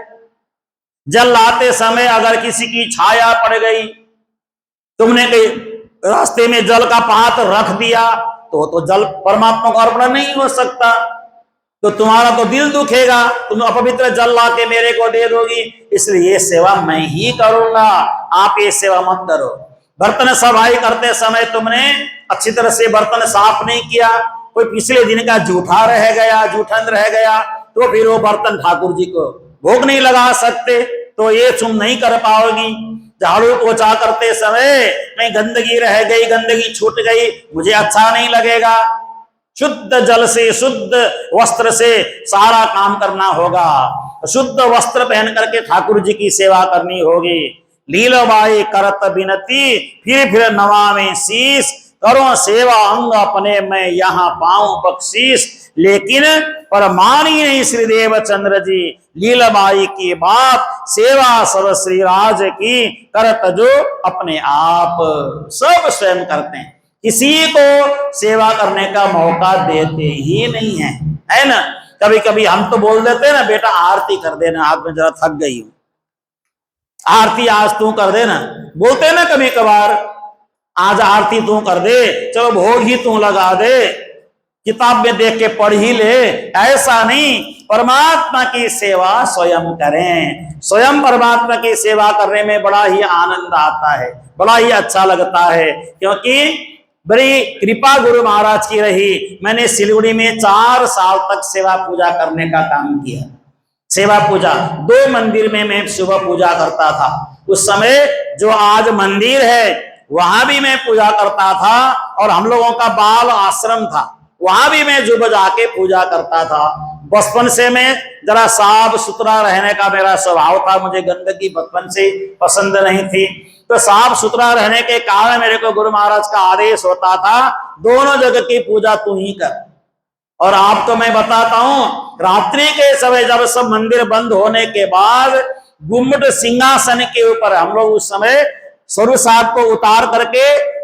[SPEAKER 1] जल लाते समय अगर किसी की छाया पड़ गई, तुमने कहीं रास्ते में जल का पात्र रख दिया तो जल परमात्मा को अर्पण नहीं हो सकता। तो तुम्हारा तो दिल दुखेगा, तुम अपवित्र जल ला के मेरे को दे दोगी, इसलिए ये सेवा मैं ही करूंगा, आप ये सेवा मत करो। बर्तन सफाई करते समय तुमने अच्छी तरह से बर्तन साफ नहीं किया, कोई पिछले दिन का जूठा रह गया, जूठन रह गया, तो फिर वो बर्तन ठाकुर जी को भोग नहीं लगा सकते, तो ये तुम नहीं कर पाओगी। झाड़ू पोछा करते समय में गंदगी रह गई, गंदगी छूट गई, मुझे अच्छा नहीं लगेगा। शुद्ध जल से, शुद्ध वस्त्र से सारा काम करना होगा, शुद्ध वस्त्र पहन करके ठाकुर जी की सेवा करनी होगी। लीलाबाई करत बिनती, फिर नवा में शीश, करो सेवा अंग अपने, मैं यहाँ पाऊं बख्शीश। लेकिन पर मानी नहीं श्रीदेव चंद्र जी लीलाबाई की बात, सेवा सब श्री राज की करत जो अपने आप, सब स्वयं करते हैं, किसी को सेवा करने का मौका देते ही नहीं है, है ना। कभी कभी हम तो बोल देते हैं ना, बेटा आरती कर देना, आज मैं जरा थक गई हूं, आरती आज तू कर देना, बोलते हैं ना कभी कभार, आज आरती तू कर दे, चलो भोग ही तू लगा दे, किताब में देख के पढ़ ही ले। ऐसा नहीं, परमात्मा की सेवा स्वयं करें। स्वयं परमात्मा की सेवा करने में बड़ा ही आनंद आता है, बड़ा ही अच्छा लगता है, क्योंकि बड़ी कृपा गुरु महाराज की रही। मैंने सिलीगुड़ी में 4 साल तक सेवा पूजा करने का काम किया। सेवा पूजा 2 मंदिर में मैं सुबह पूजा करता था। उस समय जो आज मंदिर है वहां भी मैं पूजा करता था, और हम लोगों का बाल आश्रम था, वहां भी मैं जुब जाके पूजा करता था। बचपन से मैं जरा साफ सुथरा रहने का मेरा स्वभाव था, मुझे गंदगी बचपन से पसंद नहीं थी, तो साफ सुथरा रहने के कारण मेरे को गुरु महाराज का आदेश होता था, दोनों जगह की पूजा तू ही कर। और आपको मैं बताता हूं, रात्रि के समय जब सब मंदिर बंद होने के बाद गुम्मट सिंहासन के ऊपर हम लोग उस समय स्वरूप साहब को उतार करके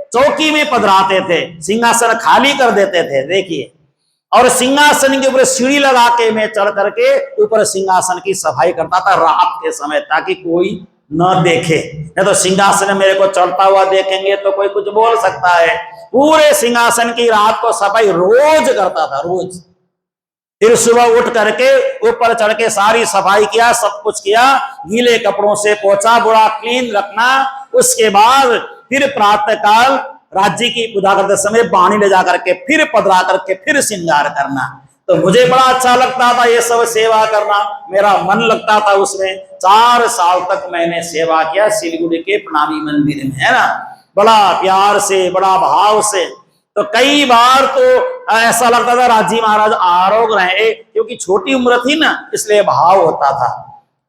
[SPEAKER 1] चौकी में पधराते थे, सिंहासन खाली कर देते थे, देखिए, और सिंहासन के ऊपर सीढ़ी लगा के मैं चढ़ करके ऊपर सिंहासन की सफाई करता था रात के समय, ताकि कोई न देखे, नहीं तो सिंहासन मेरे को चढ़ता हुआ देखेंगे तो कोई कुछ बोल सकता है। पूरे सिंहासन की रात को सफाई रोज करता था, रोज। फिर सुबह उठ करके ऊपर चढ़ के सारी सफाई किया, सब कुछ किया, गीले कपड़ों से पोछा बुरा क्लीन रखना। उसके बाद फिर प्रातः काल राज्य की पूजा करते समय पानी ले जा करके फिर पधरा करके फिर श्रृंगार करना। तो मुझे बड़ा अच्छा लगता था ये सब सेवा करना, मेरा मन लगता था उसमें। 4 साल तक मैंने सेवा किया सिलीगुड़ी के प्रणामी मंदिर में, है ना, बड़ा प्यार से, बड़ा भाव से। तो कई बार तो ऐसा लगता था राजी महाराज आरोग रहे, क्योंकि छोटी उम्र थी ना, इसलिए भाव होता था।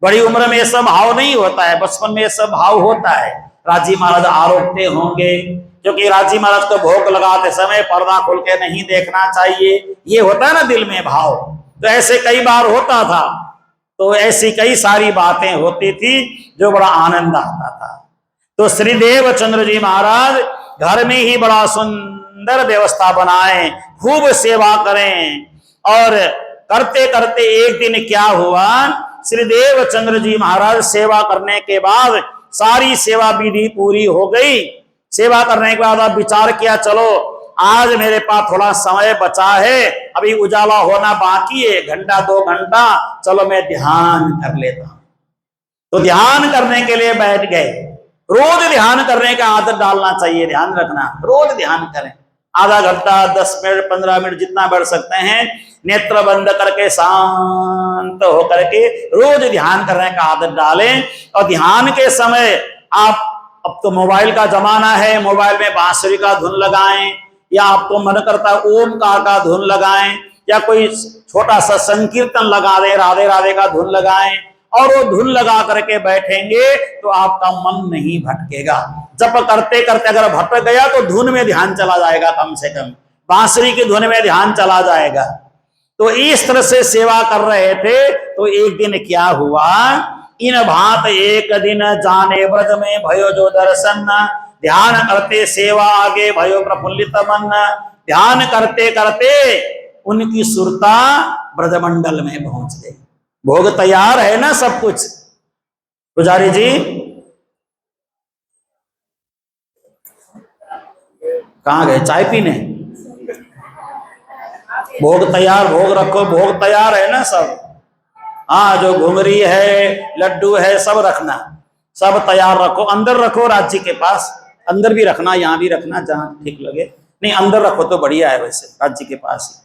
[SPEAKER 1] बड़ी उम्र में ये सब भाव नहीं होता है, बचपन में ये सब भाव होता है। राजी महाराज आरोगते होंगे, क्योंकि राजी महाराज को भोग लगाते समय पर्दा खोल के नहीं देखना चाहिए, ये होता है ना दिल में भाव। तो ऐसे कई बार होता था, तो ऐसी कई सारी बातें होती थी जो बड़ा आनंद आता था। तो श्रीदेव चंद्र जी महाराज घर में ही बड़ा सुंदर व्यवस्था बनाए, खूब सेवा करें। और करते करते एक दिन क्या हुआ, श्रीदेव चंद्र जी महाराज सेवा करने के बाद सारी सेवा विधि पूरी हो गई। सेवा करने के बाद अब विचार किया, चलो आज मेरे पास थोड़ा समय बचा है, अभी उजाला होना बाकी है, 1 घंटा 2 घंटा, चलो मैं ध्यान कर लेता हूं। तो ध्यान करने के लिए बैठ गए। रोज ध्यान करने का आदत डालना चाहिए, ध्यान रखना, रोज ध्यान करें, आधा घंटा 10 मिनट 15 मिनट जितना बढ़ सकते हैं, नेत्र बंद करके शांत होकर के रोज ध्यान करने का आदत डालें। और ध्यान के समय आप, अब तो मोबाइल का जमाना है, मोबाइल में बांसुरी का धुन लगाएं, या आपको मन करता है ओमकार का धुन लगाएं, या कोई छोटा सा संकीर्तन लगा दे, राधे राधे का धुन लगाएं, और वो धुन लगा करके बैठेंगे तो आपका मन नहीं भटकेगा। जप करते करते अगर भटक गया तो धुन में ध्यान चला जाएगा, कम से कम बांसुरी की धुन में ध्यान चला जाएगा। तो इस तरह से सेवा कर रहे थे। तो एक दिन क्या हुआ, इन भांत एक दिन जाने ब्रज में भयो जो दर्शन, ध्यान करते सेवा आगे भयो प्रफुल्लित मन। ध्यान करते करते उनकी सुरता ब्रजमंडल में पहुंच गई। भोग तैयार है ना सब कुछ। पुजारी जी कहाँ गए, चाय पीने? भोग तैयार, भोग रखो, भोग तैयार है ना सब। हाँ, जो घुंगरी है, लड्डू है, सब रखना, सब तैयार रखो। अंदर रखो राज्य के पास, अंदर भी रखना, यहाँ भी रखना, जहां ठीक लगे। नहीं, अंदर रखो तो बढ़िया है, वैसे राज्य के पास ही।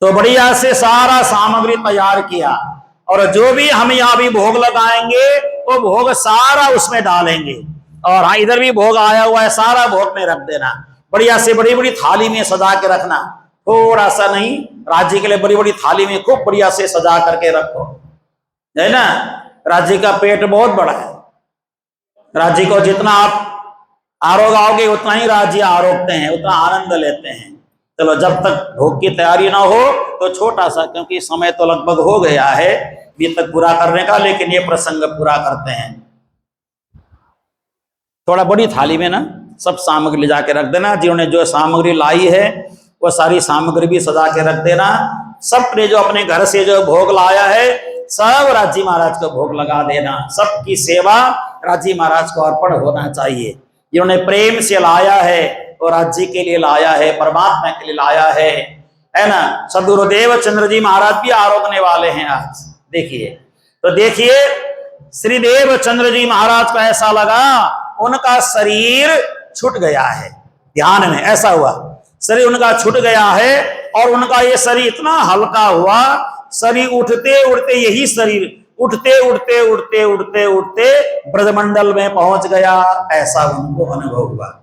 [SPEAKER 1] तो बढ़िया से सारा सामग्री तैयार किया, और जो भी हम यहाँ भी भोग लगाएंगे वो भोग सारा उसमें डालेंगे। और हाँ, इधर भी भोग आया हुआ है, सारा भोग में रख देना। बढ़िया से बड़ी बड़ी थाली में सजा के रखना, थोड़ा सा नहीं, राज्य के लिए बड़ी बड़ी थाली में खूब बढ़िया से सजा करके रखो, है ना। राज्य का पेट बहुत बड़ा है, राज्य को जितना आप आरोग आओगे उतना ही राज्य आरोगते हैं, उतना आनंद लेते हैं। चलो, जब तक भोग की तैयारी ना हो तो छोटा सा, क्योंकि समय तो लगभग हो गया है अभी तक पूरा करने का, लेकिन ये प्रसंग पूरा करते हैं। थोड़ा बड़ी थाली में ना सब सामग्री ले जाके रख देना। जिन्होंने जो सामग्री लाई है वो सारी सामग्री भी सजा के रख देना। सबने जो अपने घर से जो भोग लाया है सब राज्य महाराज को भोग लगा देना। सबकी सेवा राज्य महाराज को अर्पण होना चाहिए। जिन्होंने प्रेम से लाया है वो राज्य के लिए लाया है, परमात्मा के लिए लाया है ना। सदगुरुदेव चंद्र जी महाराज भी आरोगने वाले हैं आज, देखिए। तो देखिए, श्रीदेव चंद्र जी महाराज को ऐसा लगा उनका शरीर छूट गया है, ध्यान में ऐसा हुआ, शरीर उनका छूट गया है, और उनका ये शरीर इतना हल्का हुआ, शरीर उठते उठते, यही शरीर उठते उठते उठते उठते उठते ब्रजमंडल में पहुंच गया, ऐसा उनको अनुभव हुआ।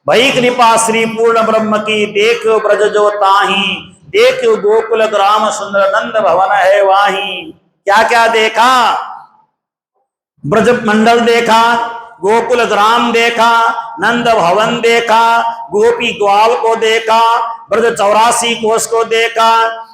[SPEAKER 1] भई कृपा श्री पूर्ण ब्रह्म की, देखो ब्रज जो ताही, देखो गोकुल ग्राम सुंदर नंद भवन है वाही। क्या क्या देखा? ब्रज मंडल देखा, गोकुल ग्राम देखा, नंद भवन देखा, गोपी ग्वाल को देखा, ब्रज 84 कोष को देखा,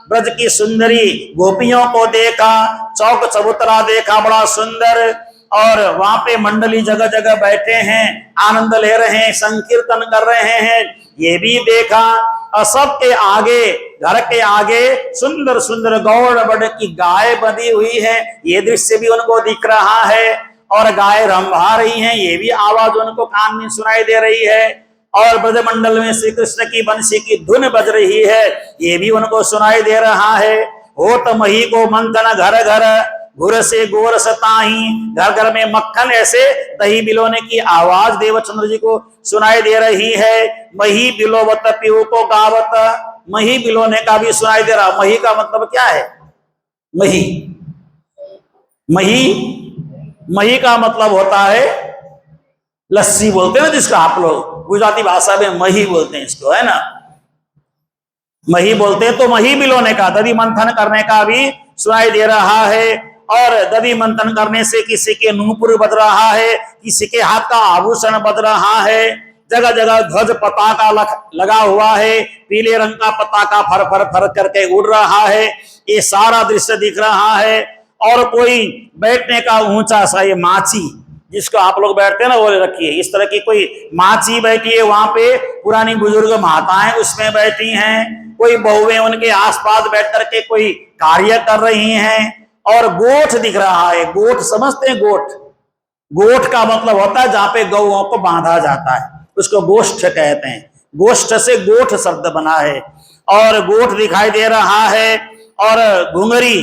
[SPEAKER 1] ब्रज की सुंदरी गोपियों को देखा, चौक चबूतरा देखा बड़ा सुंदर, और वहां पे मंडली जगह जगह बैठे हैं, आनंद ले रहे हैं, संकीर्तन कर रहे हैं, ये भी देखा। और सबके आगे, घर के आगे सुंदर सुंदर गौड़ बड़ की गाय बंधी हुई है, ये दृश्य भी उनको दिख रहा है। और गाय रंभा रही हैं, ये भी आवाज उनको कान में सुनाई दे रही है। और ब्रजमंडल में श्री कृष्ण की बंसी की धुन बज रही है, ये भी उनको सुनाई दे रहा है। हो तो मही को मंथन घर घर, घुर से गोर सताही, घर घर में मक्खन ऐसे दही बिलोने की आवाज देवचंद्र जी को सुनाई दे रही है। मही बिलोवत पीऊ को गावत, मही बिलोने का भी सुनाई दे रहा। मही का मतलब क्या है? मही, मही, मही का मतलब होता है लस्सी, बोलते हैं ना जिसका आप लोग गुजराती भाषा में मही बोलते हैं इसको, है ना, मही बोलते हैं। तो मही बिलोने का, दधी मंथन करने का भी सुनाई दे रहा है। और दधी मंथन करने से किसी के नूपुर बज रहा है, किसी के हाथ का आभूषण बज रहा है। जगह जगह ध्वज पताका लगा हुआ है, पीले रंग का पताका फर फर फर करके उड़ रहा है, ये सारा दृश्य दिख रहा है। और कोई बैठने का ऊंचा सा ये माची, जिसको आप लोग बैठते हैं ना, वो रखिए, इस तरह की कोई माची बैठी है वहां पे, पुरानी बुजुर्ग माताएं उसमें बैठी हैं, कोई बहुएं उनके आसपास बैठ करके कोई कार्य कर रही हैं। और गोठ दिख रहा है, गोठ समझते हैं? गोठ, गोठ का मतलब होता है जहां पे गौओं को बांधा जाता है, उसको गोष्ठ कहते हैं। गोष्ठ से गोठ शब्द बना है, और गोठ दिखाई दे रहा है। और घुंगरी,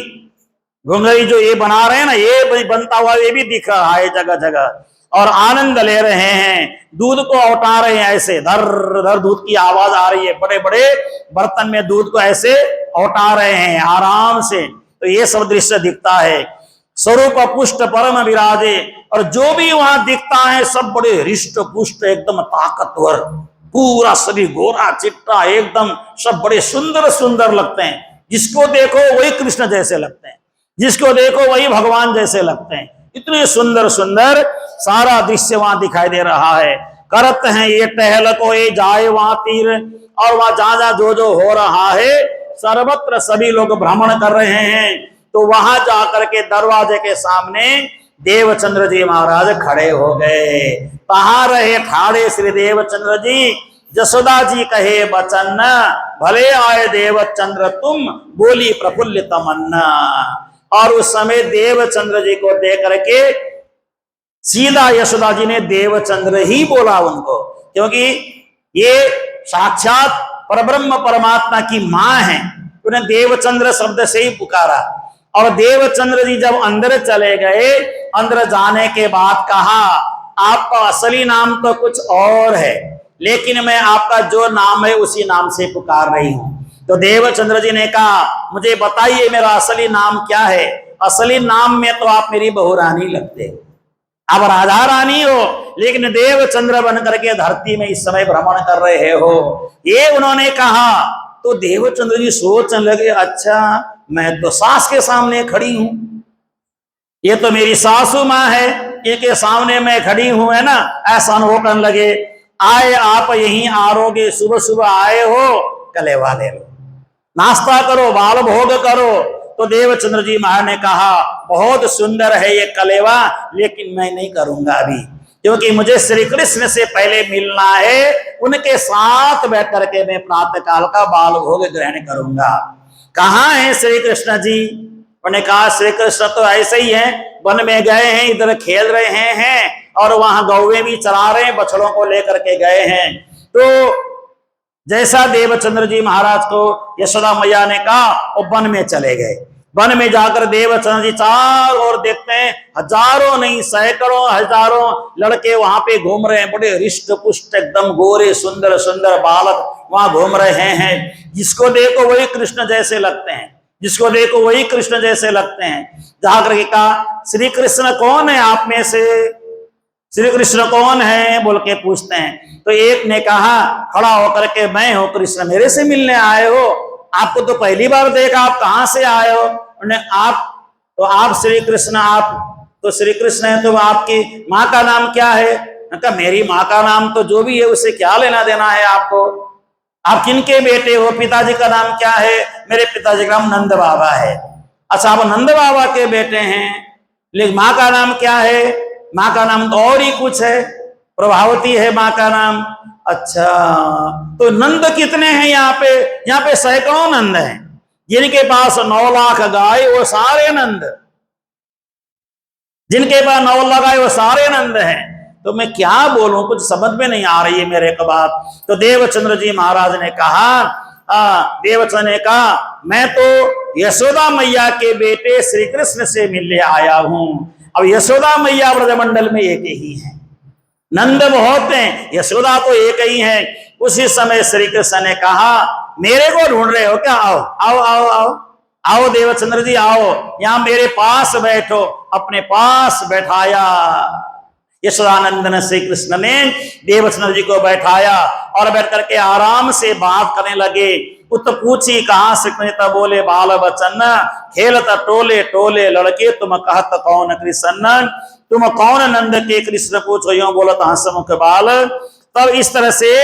[SPEAKER 1] घुंगरी जो ये बना रहे हैं ना, ये बनता हुआ ये भी दिख रहा है जगह जगह, और आनंद ले रहे हैं। दूध को औटा रहे हैं, ऐसे धर धर दूध की आवाज आ रही है, बड़े बड़े बर्तन में दूध को ऐसे औटा रहे हैं आराम से। तो ये सब दृश्य दिखता है। स्वरूप पुष्ट परम विराजे, और जो भी वहां दिखता है सब बड़े हृष्ट पुष्ट, एकदम ताकतवर, पूरा शरीर गोरा चिट्टा एकदम, सब बड़े सुंदर सुंदर लगते हैं। जिसको देखो वही कृष्ण जैसे लगते हैं, जिसको देखो वही भगवान जैसे लगते हैं। इतने सुंदर सुंदर सारा दृश्य वहां दिखाई दे रहा है। करत हैं ये टहल को ये जाए वहां तीर, और वहां जहां जहां जो जो हो रहा है सर्वत्र सभी लोग भ्रमण कर रहे हैं। तो वहां जाकर के दरवाजे के सामने देवचंद्र जी महाराज खड़े हो गए। कहाँ रहे ठाड़े श्री देवचंद्र जी, जसोदा जी कहे बचन, भले आए देवचंद्र तुम, बोली प्रफुल्ल तमन्ना। और उस समय देवचंद्र जी को देख करके सीधा यशोदा जी ने देवचंद्र ही बोला उनको, क्योंकि ये साक्षात परब्रह्म परमात्मा की मां है, उन्हें देवचंद्र शब्द से ही पुकारा। और देवचंद्र जी जब अंदर चले गए, अंदर जाने के बाद कहा आपका असली नाम तो कुछ और है, लेकिन मैं आपका जो नाम है उसी नाम से पुकार रही हूं। तो देवचंद्र जी ने कहा मुझे बताइए मेरा असली नाम क्या है। असली नाम में तो आप मेरी बहू रानी लगते, आप राधा रानी हो, लेकिन देवचंद्र बन करके धरती में इस समय भ्रमण कर रहे हो, ये उन्होंने कहा। तो देवचंद्र जी सोचने लगे, अच्छा मैं तो सास के सामने खड़ी हूं, ये तो मेरी सासू मां है, इनके सामने मैं खड़ी हूं, है ना। ऐसा अनुभव करने लगे। आए आप यहीं आरोगे, सुबह सुबह आए हो, कलेवा ले लो, नाश्ता करो, बाल भोग करो। तो देवचंद्र जी महाराज ने कहा बहुत सुंदर है ये कलेवा, लेकिन मैं नहीं करूंगा अभी, क्योंकि मुझे श्री कृष्ण से पहले मिलना है, उनके साथ बैठ करके मैं प्रातः काल का बाल भोग ग्रहण करूंगा। कहाँ है श्री कृष्ण जी? उन्होंने कहा श्री कृष्ण तो ऐसे ही है, वन में गए हैं, इधर खेल रहे हैं और वहां गौवे भी चरा रहे हैं, बछड़ों को लेकर के गए हैं। तो जैसा देवचंद्र जी महाराज को यशोदा मैया ने कहा, वो वन में चले गए। वन में जाकर देवचंद्र जी चारों ओर देखते हैं, हजारों नहीं सैकड़ों हजारों लड़के वहां पे घूम रहे हैं, बड़े हृष्ट पुष्ट एकदम गोरे सुंदर सुंदर बालक वहां घूम रहे हैं। जिसको देखो वही कृष्ण जैसे लगते हैं, जिसको देखो वही कृष्ण जैसे लगते हैं। जाकर के कहा श्री कृष्ण कौन है आप में से, श्री कृष्ण कौन है बोल के पूछते हैं। तो एक ने कहा खड़ा होकर के, मैं हूं कृष्ण, मेरे से मिलने आए हो? आपको तो पहली बार देखा, आप कहां से आए हो? आप श्री कृष्ण, आप तो श्री कृष्ण है, तो आपकी माँ का नाम क्या है? कहा मेरी माँ का नाम तो जो भी है उससे क्या लेना देना है आपको, आप किनके बेटे हो? पिताजी का नाम क्या है? मेरे पिताजी का नाम नंद बाबा है। अच्छा आप नंद बाबा के बेटे हैं, लेकिन माँ का नाम क्या है? माँ का नाम तो और ही कुछ है, प्रभावती है माँ का नाम। अच्छा तो नंद कितने हैं यहाँ पे? यहाँ पे सैकड़ों नंद हैं, जिनके पास 9 लाख गाय वो सारे नंद, जिनके पास 9 लाख गाय वो सारे नंद हैं। तो मैं क्या बोलूं, कुछ समझ में नहीं आ रही है मेरे को बात। तो देवचंद्र जी महाराज ने कहा, देवचंद्र ने कहा मैं तो यशोदा मैया के बेटे श्री कृष्ण से मिलने आया हूं। अब यशोदा मैया ब्रजमंडल में एक ही है, नंद बहुत हैं, यशोदा तो एक ही है। उसी समय श्री कृष्ण ने कहा मेरे को ढूंढ रहे हो क्या? आओ आओ आओ आओ आओ देवचंद्र जी आओ, यहां मेरे पास बैठो। अपने पास बैठाया यशोदानंदन श्री कृष्ण ने देवचंद्र जी को बैठाया और बैठ करके आराम से बात करने लगे। उत पूछी कहां से कृष्ण, बोले बाल बचन खेलत टोले टोले लड़के, तुम कहत कौन कृष्ण, तुम कौन नंद के कृष्ण पूछो, यो बोलत हंसमुख बाल। तब इस तरह से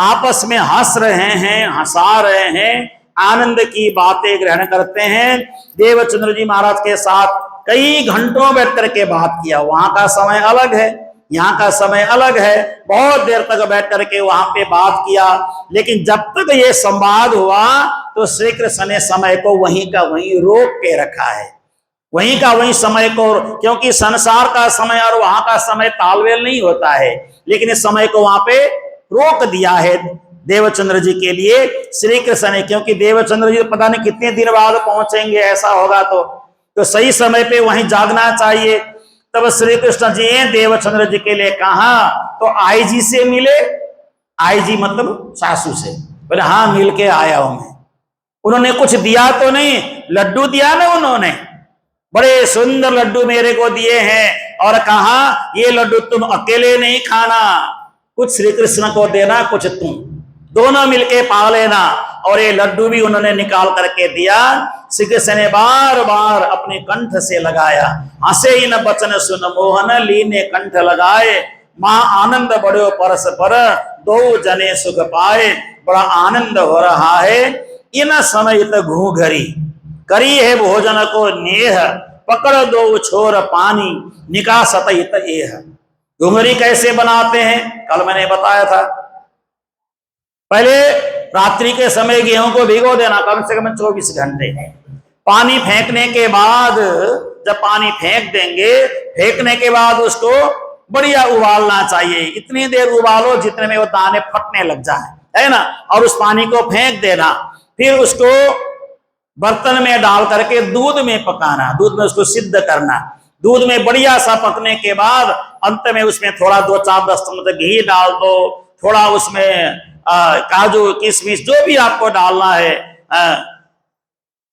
[SPEAKER 1] आपस में हंस रहे हैं, हंसा रहे हैं, आनंद की बातें ग्रहण करते हैं। देवचंद्र जी महाराज के साथ कई घंटों बैठ करके बात किया। वहां का समय अलग है, यहाँ का समय अलग है। बहुत देर तक बैठ करके वहां पे बात किया, लेकिन जब तक ये संवाद हुआ तो श्री कृष्ण ने समय को वहीं का वहीं रोक के रखा है, वहीं का वहीं समय को, क्योंकि संसार का समय और वहां का समय तालमेल नहीं होता है, लेकिन इस समय को वहां पे रोक दिया है देवचंद्र जी के लिए श्री कृष्ण ने। क्योंकि देवचंद्र जी पता नहीं कितने दिन बाद पहुंचेंगे, ऐसा होगा तो सही समय पे वहीं जागना चाहिए। तब श्री कृष्ण जी ने देवचंद्र जी के लिए कहा तो आई जी से मिले। आई जी मतलब सासू से। बोले हाँ मिल के आया हूं मैं। उन्होंने कुछ दिया तो नहीं, लड्डू दिया ना उन्होंने, बड़े सुंदर लड्डू मेरे को दिए हैं और कहा ये लड्डू तुम अकेले नहीं खाना, कुछ श्री कृष्ण को देना, कुछ तुम दोनों मिलके पा लेना। और ये लड्डू भी उन्होंने निकाल करके दिया। श्री कृष्ण ने बार बार अपने कंठ से लगाया। हंसे ही न बचन सुन मोहन, लीने कंठ लगाए, मां आनंद बढ़ो परस पर, दो जने सुख पाए। बड़ा आनंद हो रहा है। इन समय घूघरी करी है भोजन को नेह, पकड़ दो छोर पानी, निकासत इत एह। घुंघरी कैसे बनाते हैं कल मैंने बताया था। पहले रात्रि के समय गेहूं को भिगो देना कम से कम 24 घंटे। पानी फेंकने के बाद, जब पानी फेंक देंगे, फेंकने के बाद उसको बढ़िया उबालना चाहिए। इतनी देर उबालो जितने में वो दाने फटने लग जाए, है ना, और उस पानी को फेंक देना, फिर उसको बर्तन में डाल करके दूध में पकाना, दूध में उसको सिद्ध करना। दूध में बढ़िया सा पकने के बाद अंत में उसमें थोड़ा 2-4-10 चम्मच घी डाल दो, थोड़ा उसमें काजू किशमिश जो भी आपको डालना है,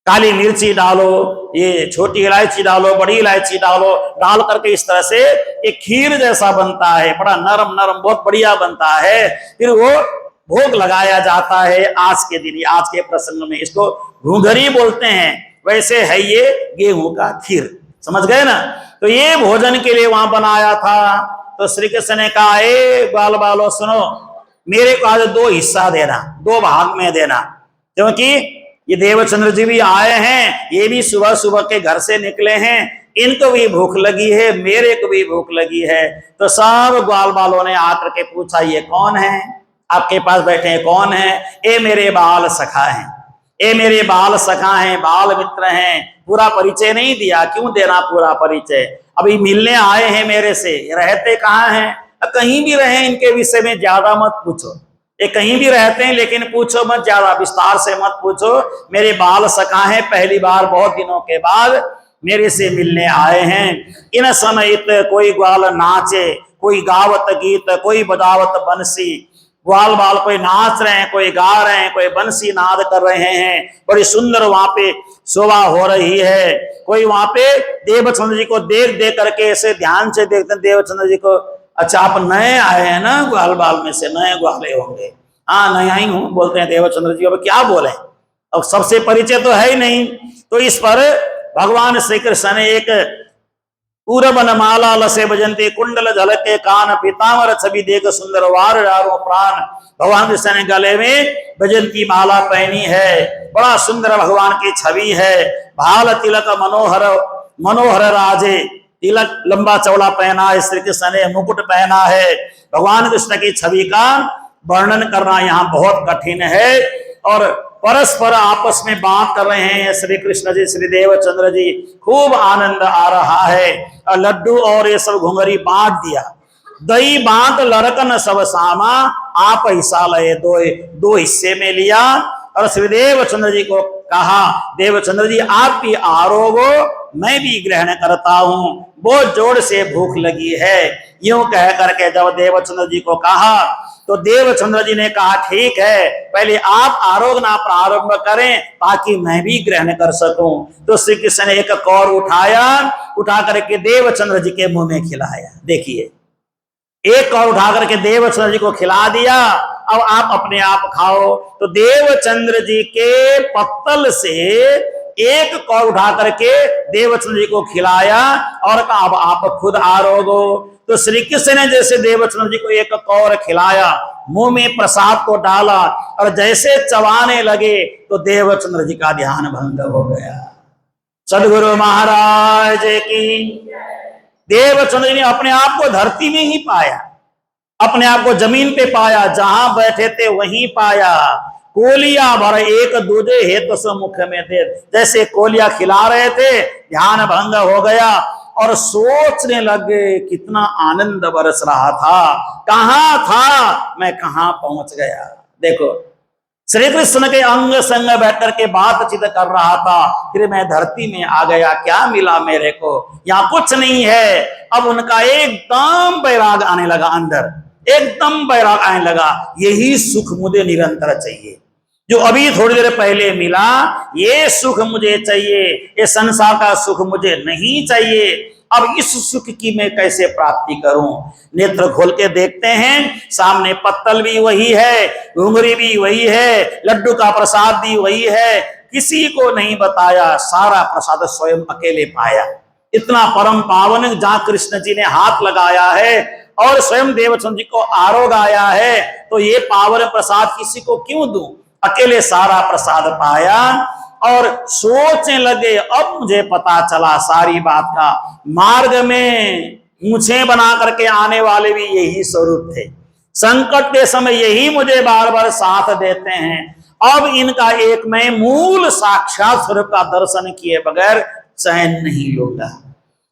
[SPEAKER 1] काली मिर्ची डालो, ये छोटी इलायची डालो, बड़ी इलायची डालो, डाल करके इस तरह से एक खीर जैसा बनता है, बड़ा नरम नरम बहुत बढ़िया बनता है। फिर वो भोग लगाया जाता है आज के दिन, आज के प्रसंग में इसको घूंघरी बोलते हैं, वैसे है ये गेहूं का खीर, समझ गए ना। तो ये भोजन के लिए वहां बनाया था। तो श्री कृष्ण ने कहा, ए बाल बालो सुनो, मेरे को आज 2 हिस्सा देना, 2 भाग में देना, क्योंकि ये देवचंद्र जी भी आए हैं, ये भी सुबह सुबह के घर से निकले हैं, इनको भी भूख लगी है, मेरे को भी भूख लगी है। तो सब ग्वाल बालों ने आकर के पूछा, ये कौन है आपके पास बैठे हैं, कौन है? ए मेरे बाल सखा हैं, ए मेरे बाल सखा हैं, बाल मित्र हैं। पूरा परिचय नहीं दिया, क्यों देना पूरा परिचय? अभी मिलने आए हैं मेरे से, रहते कहाँ हैं? कहीं भी रहे, इनके विषय में ज्यादा मत पूछो, ये कहीं भी रहते हैं लेकिन पूछो मत, ज्यादा विस्तार से मत पूछो। मेरे बाल सखा हैं, पहली बार बहुत दिनों के बाद मेरे से मिलने आए हैं। इन समय कोई ग्वाल नाचे, कोई गावत गीत, कोई बजावत बंसी। ग्वाल बाल कोई नाच रहे हैं, कोई गा रहे हैं, कोई बंसी नाद कर रहे हैं, बड़ी सुंदर वहां पे शोभा हो रही है। कोई वहां पे देवचंद्र जी को देख देख करके ऐसे ध्यान से देखते हैं देवचंद्र जी को, अच्छा आप नए आए हैं ना, ग्वाल बाल में से नए ग्वाले होंगे। हाँ नया ही हूं, बोलते हैं देवचंद्र जी। अब क्या बोले, अब सबसे परिचय तो है ही नहीं। तो इस पर भगवान श्री कृष्ण ने एक पूरबन माला लसे बजंती कुंडल झलके कान पीताम्बर छवि देख सुंदर वार डारो प्राण। भगवान कृष्ण ने गले में बजंती माला पहनी है, बड़ा सुंदर भगवान की छवि है। भाल तिलक मनोहर मनोहर राजे, तिलक लंबा चौड़ा पहना है श्री कृष्ण ने, मुकुट पहना है। भगवान कृष्ण की छवि का वर्णन करना यहाँ बहुत कठिन है। और परस्पर आपस में बात कर रहे हैं श्री कृष्ण जी, श्री देवचंद्र जी, खूब आनंद आ रहा है। और लड्डू और ये सब घुंघरी बांट दिया, दही बांट लड़कन सब सामा, आप हिस्सा लए, 2 हिस्से में लिया। और श्री देवचंद्र जी को कहा, देवचंद्र जी आप भी आरोगो, मैं भी ग्रहण करता हूं, बहुत जोर से भूख लगी है। यूं कह करके जब देवचंद्र जी को कहा तो देवचंद्र जी ने कहा, ठीक है, पहले आप आरोगना प्रारंभ करें ताकि मैं भी ग्रहण कर सकूं। तो श्री कृष्ण ने एक कौर उठाया, उठा करके देवचंद्र जी के मुंह में खिलाया। देखिए, एक कौर उठा करके देवचंद्र जी को खिला दिया, अब आप अपने आप खाओ। तो देवचंद्र जी के पत्तल से एक कौर उठा करके देवचंद्र जी को खिलाया और कहा, अब आप खुद आरोगो। तो श्री कृष्ण ने जैसे देवचंद्र जी को एक कौर खिलाया, मुंह में प्रसाद को डाला और जैसे चबाने लगे तो देवचंद्र जी का ध्यान भंग हो गया। सदगुरु महाराज की। देवचंद्र जी ने अपने आप को धरती में ही पाया, अपने आप को जमीन पे पाया, जहां बैठे थे वहीं पाया। कोलिया भर एक दूजे हेतु से मुख में दे, जैसे कोलिया खिला रहे थे, ध्यान भंग हो गया और सोचने लगे कितना आनंद बरस रहा था, कहां था मैं, कहां पहुंच गया। देखो, श्री कृष्ण के अंग संग बैठकर के बातचीत कर रहा था, फिर मैं धरती में आ गया, क्या मिला मेरे को, यहाँ कुछ नहीं है। अब उनका एकदम बैराग आने लगा, अंदर एकदम बैराग आने लगा, यही सुख मुझे निरंतर चाहिए, जो अभी थोड़ी देर पहले मिला, ये सुख मुझे चाहिए, ये संसार का सुख मुझे नहीं चाहिए। अब इस सुख की मैं कैसे प्राप्ति करूं? नेत्र खोल के देखते हैं, सामने पत्तल भी वही है, घुंघरी भी वही है, लड्डू का प्रसाद भी वही है, किसी को नहीं बताया, सारा प्रसाद स्वयं अकेले पाया। इतना परम पावन जहां कृष्ण जी ने हाथ लगाया है और स्वयं देवचंद्र जी को आरोगाया है, तो ये पावन प्रसाद किसी को क्यों दूं? अकेले सारा प्रसाद पाया और सोचने लगे, अब मुझे पता चला सारी बात का। मार्ग में मूछें बना करके आने वाले भी यही स्वरूप थे, संकट के समय यही मुझे बार बार साथ देते हैं। अब इनका एक मैं मूल साक्षात स्वरूप का दर्शन किए बगैर चैन नहीं लूंगा।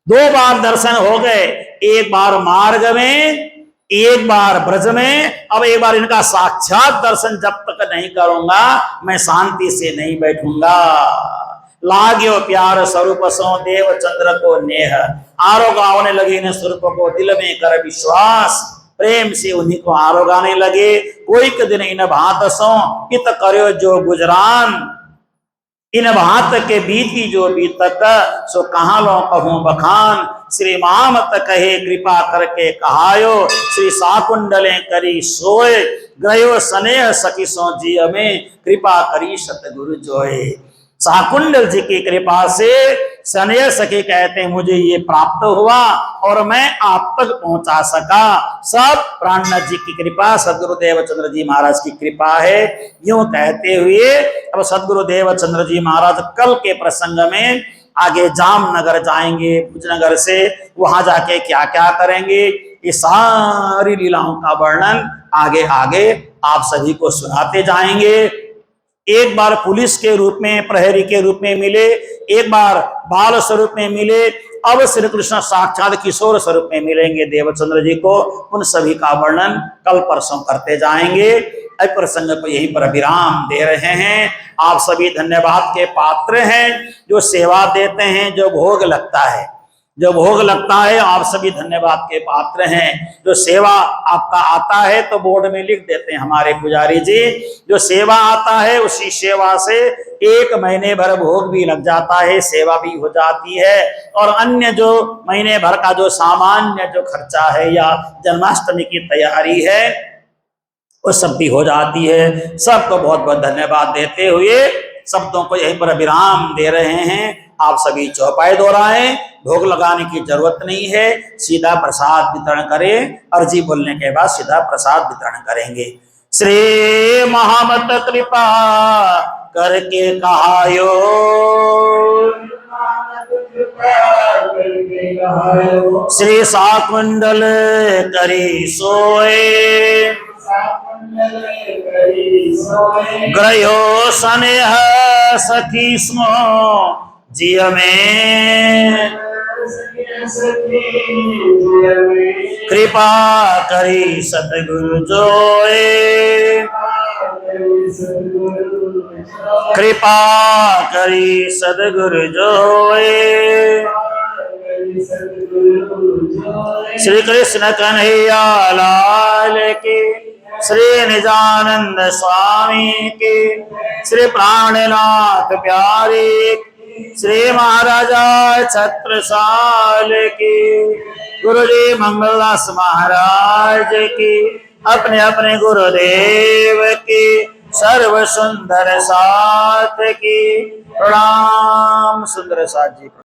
[SPEAKER 1] 2 बार दर्शन हो गए, एक बार मार्ग में एक बार ब्रज में, अब एक बार इनका साक्षात दर्शन जब तक नहीं करूंगा मैं शांति से नहीं बैठूंगा। लाग्यो प्यार स्वरूप सो देव चंद्र को नेह, आरोगाने लगे इन स्वरूप को दिल में कर विश्वास, प्रेम से उन्हीं को आरोगाने लगे। कोई के दिन इन भात सो इत करो जो गुजरान, इन भात के बीती जो बीतक सो कहाँ लो कहूं बखान। श्री मामत कहे कृपा करके कहायो, श्री साकुंडले करी सोए, ग्रयो स्नेह सखी सो जी में कृपा करी सतगुरु जोए। शाकुंडल जी की कृपा से स्नेह सखी कहते हैं मुझे ये प्राप्त हुआ और मैं आप तक पहुंचा सका। सब प्राणनाथ जी की कृपा, सदगुरुदेव चंद्र जी महाराज की कृपा है। यूं कहते हुए अब सदगुरुदेव चंद्र जी महाराज कल के प्रसंग में आगे जामनगर जाएंगे, भुजनगर से वहां जाके क्या क्या करेंगे, ये सारी लीलाओं का वर्णन आगे आगे आप सभी को सुनाते जाएंगे। एक बार पुलिस के रूप में, प्रहरी के रूप में मिले, एक बार बाल स्वरूप में मिले, अब श्री कृष्ण साक्षात किशोर स्वरूप में मिलेंगे देवचंद्र जी को। उन सभी का वर्णन कल परसों करते जाएंगे। इस प्रसंग को यहीं पर विराम दे रहे हैं। आप सभी धन्यवाद के पात्र हैं, जो सेवा देते हैं, जो भोग लगता है, जो भोग लगता है आप सभी धन्यवाद के पात्र हैं। जो सेवा आपका आता है तो बोर्ड में लिख देते हैं हमारे पुजारी जी, जो सेवा आता है उसी सेवा से 1 महीने भर भोग भी लग जाता है, सेवा भी हो जाती है, और अन्य जो महीने भर का जो सामान्य जो खर्चा है या जन्माष्टमी की तैयारी है वो सब भी हो जाती है। सबको बहुत बहुत धन्यवाद देते हुए शब्दों को यहीं पर विराम दे रहे हैं। आप सभी चौपाई दोहराएं, भोग लगाने की जरूरत नहीं है, सीधा प्रसाद वितरण करें। अर्जी बोलने के बाद सीधा प्रसाद वितरण करेंगे। श्री महामत कृपा करके कहायो, श्री साकुंडल करी सोए, ग्रयो स्नेह सखी स्मो जिय में, कृपा करी सतगुरु जोए, कृपा करी सतगुरु जोए। श्री कृष्ण कन्हैया लाल के, श्री निजानंद स्वामी के, श्री प्राणनाथ प्यारे, श्री महाराजा छत्रसाल की, गुरुजी मंगलदास महाराज की, अपने अपने गुरुदेव की, सर्व सुंदर साथ की। प्रणाम सुंदर साथ जी।